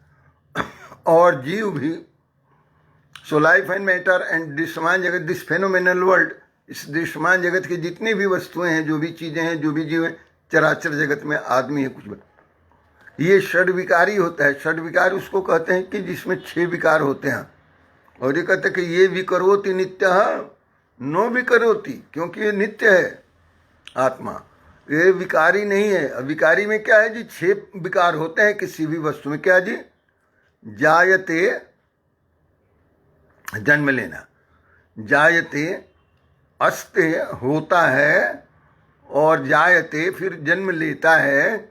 और जीव भी, so life and matter and दृश्यमान जगत, दिस फेनोमेनल वर्ल्ड, इस दृश्यमान जगत की जितनी भी वस्तुएं हैं, जो भी चीजें हैं, जो भी जीव हैं, चराचर जगत में आदमी है, कुछ भी, ये षड्विकारी होता है। षड्विकार उसको कहते हैं कि जिसमें 6 विकार होते हैं, और ये कहते हैं कि ये विकरोति नित्य नो विकरोति, क्योंकि ये नित्य है आत्मा, ये विकारी नहीं है। विकारी में क्या है जी, 6 विकार होते हैं किसी भी वस्तु में। क्या जी, जायते जन्म लेना, जायते अस्ते होता है, और जायते फिर जन्म लेता है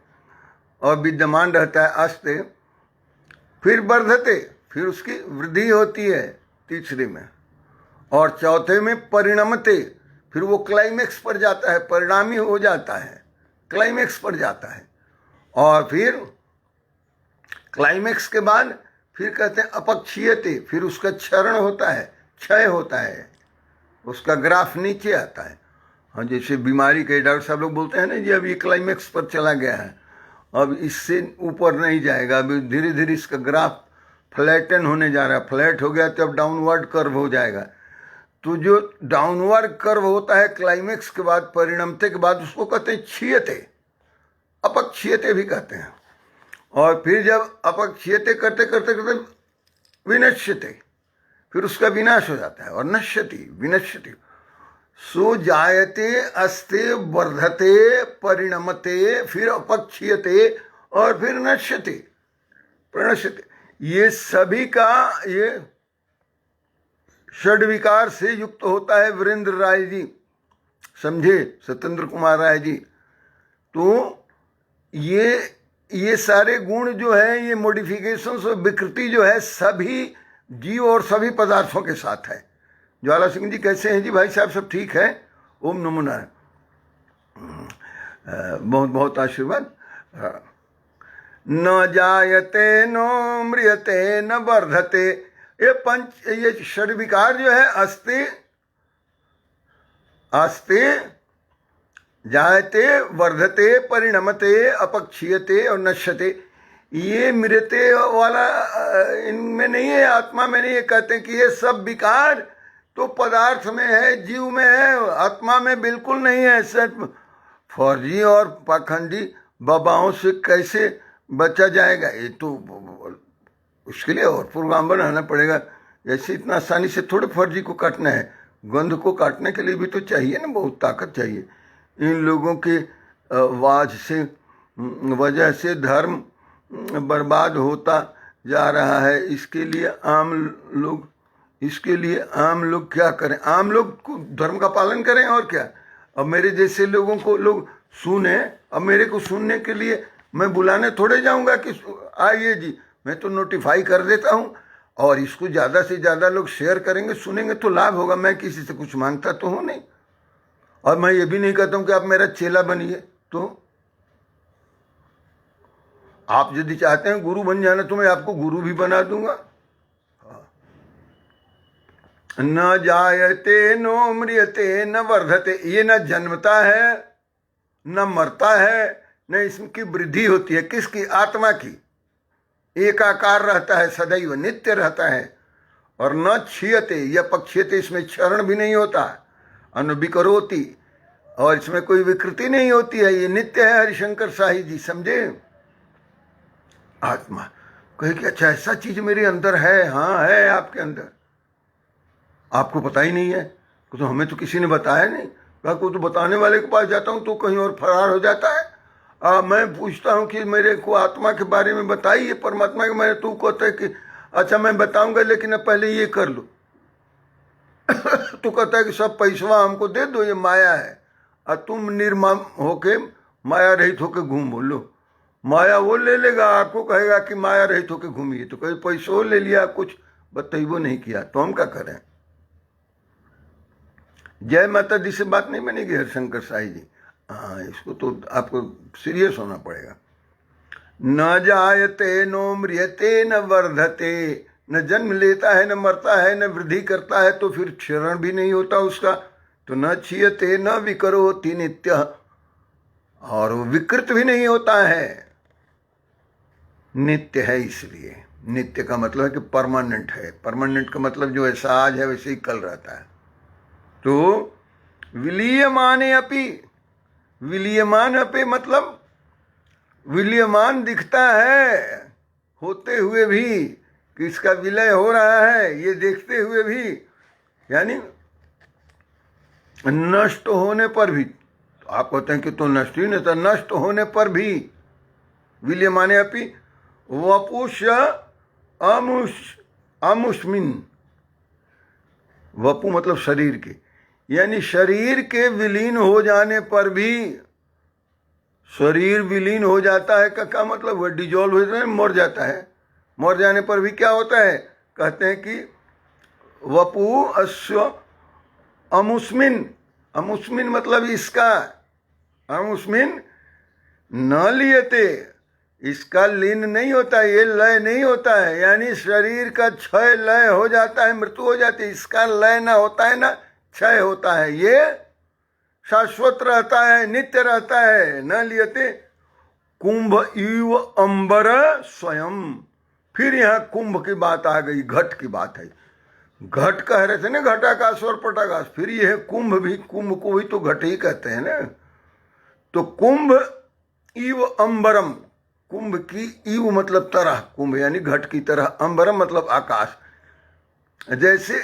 और विद्यमान रहता है, अस्ते, फिर वर्धते, फिर उसकी वृद्धि होती है तीसरे में, और चौथे में परिणमते, फिर वो क्लाइमेक्स पर जाता है, परिणामी हो जाता है, क्लाइमेक्स पर जाता है, और फिर क्लाइमेक्स के बाद फिर कहते हैं अपक्षीयते, फिर उसका क्षरण होता है, क्षय होता है, उसका ग्राफ नीचे आता है। हाँ, जैसे बीमारी के डॉक्टर साहब लोग बोलते हैं ना जी, अब ये क्लाइमेक्स पर चला गया है, अब इससे ऊपर नहीं जाएगा, अभी धीरे धीरे इसका ग्राफ फ्लैटन होने जा रहा है, फ्लैट हो गया तो अब डाउनवर्ड कर्व हो जाएगा। तो जो डाउनवर्ड कर्व होता है क्लाइमेक्स के बाद, परिणमते के बाद, उसको कहते हैं क्षीयते, अपक्षीयते भी कहते हैं। और फिर जब अपक्षीयते करते करते करते विनश्यते, फिर उसका विनाश हो जाता है, और नश्यति विनश्यति, सो जायते अस्ते वर्धते परिणमते, फिर अपक्षीयते, और फिर नश्यते प्रणश्यते। ये सभी का ये षड विकार से युक्त होता है वीरेंद्र राय जी, समझे, सत्येंद्र कुमार राय जी। तो ये सारे गुण जो है, ये मॉडिफिकेशंस और विकृति जो है सभी जीव और सभी पदार्थों के साथ है। ज्वाला सिंह जी कैसे हैं जी भाई साहब? सब ठीक है? ओम नमो नारायण, बहुत बहुत आशीर्वाद। न जायते नो म्रियते न वर्धते, ये षड विकार जो है अस्ति जायते वर्धते परिणमते अपक्षीयते और नश्यते, ये मृत्यते वाला इनमें नहीं है, आत्मा में नहीं है। कहते हैं कि ये सब विकार तो पदार्थ में है, जीव में है, आत्मा में बिल्कुल नहीं है। सिर्फ फौजी और पाखंडी बाबाओं से कैसे बचा जाएगा? ये तो उसके लिए और प्रोग्राम बनाना पड़ेगा। ऐसे इतना आसानी से थोड़े फर्जी को काटना है, गंध को काटने के लिए भी तो चाहिए ना, बहुत ताकत चाहिए। इन लोगों के वजह से धर्म बर्बाद होता जा रहा है। इसके लिए आम लोग क्या करें? आम लोग धर्म का पालन करें और क्या। अब मेरे जैसे लोगों को लोग सुने, अब मेरे को सुनने के लिए मैं बुलाने थोड़े जाऊंगा कि आइए जी, मैं तो नोटिफाई कर देता हूं, और इसको ज़्यादा से ज़्यादा लोग शेयर करेंगे, सुनेंगे तो लाभ होगा। मैं किसी से कुछ मांगता तो हूँ नहीं, और मैं ये भी नहीं कहता हूँ कि आप मेरा चेला बनिए। तो आप यदि चाहते हैं गुरु बन जाना तो मैं आपको गुरु भी बना दूंगा। न जायते नो म्रियते न वर्धते, ये न जन्मता है न मरता है, न इसकी वृद्धि होती है। किसकी? आत्मा की। एकाकार रहता है, सदैव नित्य रहता है। और न क्षीयते या पक्षीयते, इसमें क्षरण भी नहीं होता। अनुविकरोति, और इसमें कोई विकृति नहीं होती है, ये नित्य है। हरिशंकर शाही जी, समझे? आत्मा कहे कि अच्छा ऐसा चीज मेरे अंदर है। हाँ है आपके अंदर, आपको पता ही नहीं है। तो हमें तो किसी ने बताया नहीं। कहा को तो बताने वाले के पास जाता हूँ तो कहीं और फरार हो जाता है। मैं पूछता हूँ कि मेरे को आत्मा के बारे में बताइए, परमात्मा के। मैं तू कहता है कि अच्छा मैं बताऊंगा, लेकिन अब पहले ये कर लो। तू कहता है कि सब पैसवा हमको दे दो, ये माया है, और तुम निर्मम होके माया रहित होके घूम। बोलो माया वो ले लेगा, आपको कहेगा कि माया रहित होके घूमिए। तो कहीं पैसों ले लिया, कुछ बताइए नहीं किया, तो हम क्या करें? जय माता दी से बात नहीं बनेगी हरिशंकर साई जी। हाँ, इसको तो आपको सीरियस होना पड़ेगा। न जायते नो म्रियते न वर्धते, न जन्म लेता है, न मरता है, न वृद्धि करता है, तो फिर क्षरण भी नहीं होता उसका। तो न क्षीयते न विकरोति नित्य, और विकृत भी नहीं होता है, नित्य है। इसलिए नित्य का मतलब है कि परमानेंट है। परमानेंट का मतलब जो ऐसा आज है वैसे ही कल रहता है। तो विलीयमाने अपि, विलीयमान अपि मतलब विलीयमान दिखता है होते हुए भी कि इसका विलय हो रहा है, ये देखते हुए भी, यानी नष्ट होने पर भी। तो आप कहते हैं कि तो नष्ट ही नहीं था, नष्ट होने पर भी विलीयमाने अपि वपुष अमुष्मिन, वपु मतलब शरीर के, यानी शरीर के विलीन हो जाने पर भी, शरीर विलीन हो जाता है का क्या मतलब? वह डिजोल्व हो जाता है, मर जाता है। मर जाने पर भी क्या होता है? कहते हैं कि वपु अश्व अमुष्मिन, अमुष्मिन मतलब इसका, अमुष्मिन न लियते, इसका लीन नहीं होता, ये लय नहीं होता है। यानी शरीर का क्षय लय हो जाता है, मृत्यु हो जाती है, इसका लय ना होता है ना क्षय होता है, ये शाश्वत रहता है, नित्य रहता है। न लियते कुंभ इव अंबर स्वयं। फिर यहाँ कुंभ की बात आ गई, घट की बात है। घट कह रहे थे ना, घटाकाश और पटाकाश, फिर ये है कुंभ भी, कुंभ को भी तो घट ही कहते हैं ना। तो कुंभ इव अंबरम, कुंभ की इव मतलब तरह, कुंभ यानी घट की तरह, अंबरम मतलब आकाश। जैसे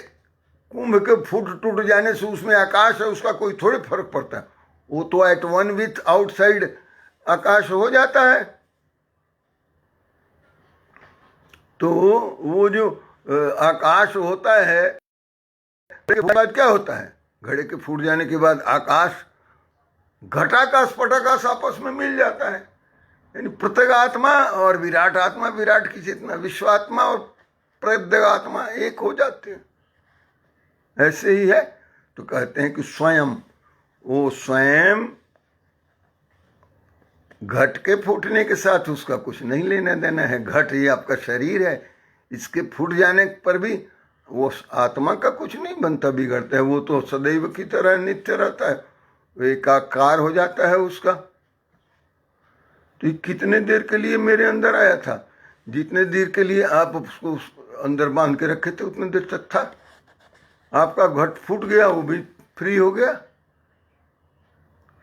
कुंभ के फूट टूट जाने से उसमें आकाश है, उसका कोई थोड़े फर्क पड़ता है, वो तो एट वन विथ आउटसाइड आकाश हो जाता है। तो वो जो आकाश होता है, के बाद क्या होता है, घड़े के फूट जाने के बाद आकाश, घटाकाश पटाकाश आपस में मिल जाता है। यानी प्रत्यगात्मा और विराट आत्मा, विराट की चेतना, विश्वात्मा और प्रत्यगात्मा एक हो जाते हैं। ऐसे ही है। तो कहते हैं कि स्वयं, वो स्वयं घट के फूटने के साथ उसका कुछ नहीं लेना देना है। घट ये आपका शरीर है, इसके फूट जाने पर भी वो आत्मा का कुछ नहीं बनता बिगड़ता है। वो तो सदैव की तरह नित्य रहता है, वो एकाकार हो जाता है उसका। तो ये कितने देर के लिए मेरे अंदर आया था? जितने देर के लिए आप उसको अंदर बांध के रखे थे उतने देर तक था। आपका घट फूट गया, वो भी फ्री हो गया,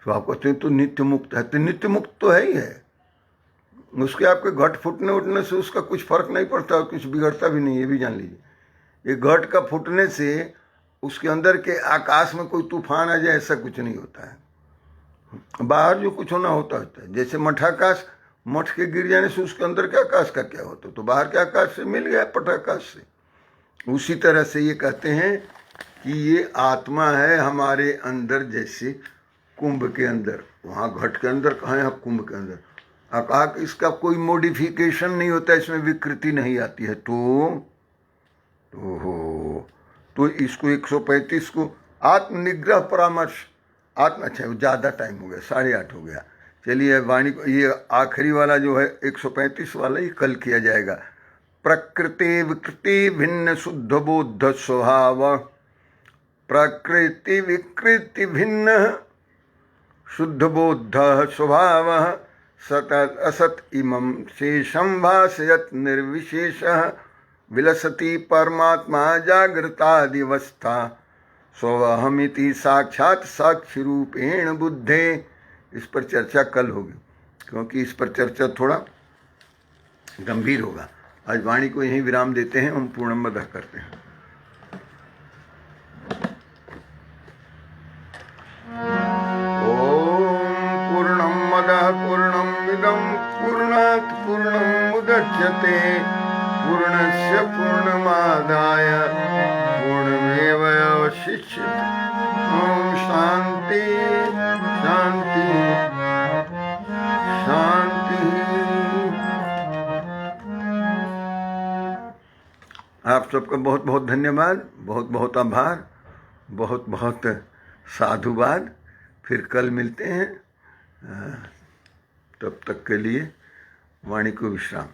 तो आप कहते हैं तो नित्य मुक्त है। तो नित्य मुक्त तो है ही है, उसके आपके घट फूटने उठने से उसका कुछ फर्क नहीं पड़ता, कुछ बिगड़ता भी नहीं, ये भी जान लीजिए। ये घट का फूटने से उसके अंदर के आकाश में कोई तूफान आ जाए ऐसा कुछ नहीं होता है। बाहर जो कुछ होना होता है, जैसे मठाकाश, मठ के गिर जाने से उसके अंदर के आकाश का क्या होता, तो बाहर के आकाश से मिल गया पटाकाश से। उसी तरह से ये कहते हैं कि ये आत्मा है हमारे अंदर, जैसे कुंभ के अंदर, वहाँ घट के अंदर कहाँ है, कुंभ के अंदर आकाश, इसका कोई मॉडिफिकेशन नहीं होता, इसमें विकृति नहीं आती है। तो इसको 135 को आत्मनिग्रह परामर्श, अच्छा ज़्यादा टाइम हो गया, 8:30 हो गया। चलिए वाणी को, ये आखिरी वाला जो है 135 वाला, ये कल किया जाएगा। प्रकृति विकृति भिन्न शुद्ध बोध स्वभाव, प्रकृति विकृति भिन्न शुद्ध बोध स्वभाव, सतत असत इमं शेषं भासयत निर्विशेष, विलसति परमात्मा जागृतादिवस्था, स्वहमिति साक्षात साक्षी रूपेण बुद्धे। इस पर चर्चा कल होगी, क्योंकि इस पर चर्चा थोड़ा गंभीर होगा। आज वाणी को यहीं विराम देते हैं, हम पूर्णमदः करते हैं। पूर्णमिदं पूर्णात् पूर्णमुदच्यते, पूर्णस्य पूर्णमादाय पूर्णमेवावशिष्यते। ओम शांति शांति शांति। आप सबका बहुत बहुत धन्यवाद, बहुत बहुत आभार, बहुत बहुत साधुवाद। फिर कल मिलते हैं, तब तक के लिए वाणी को विश्राम।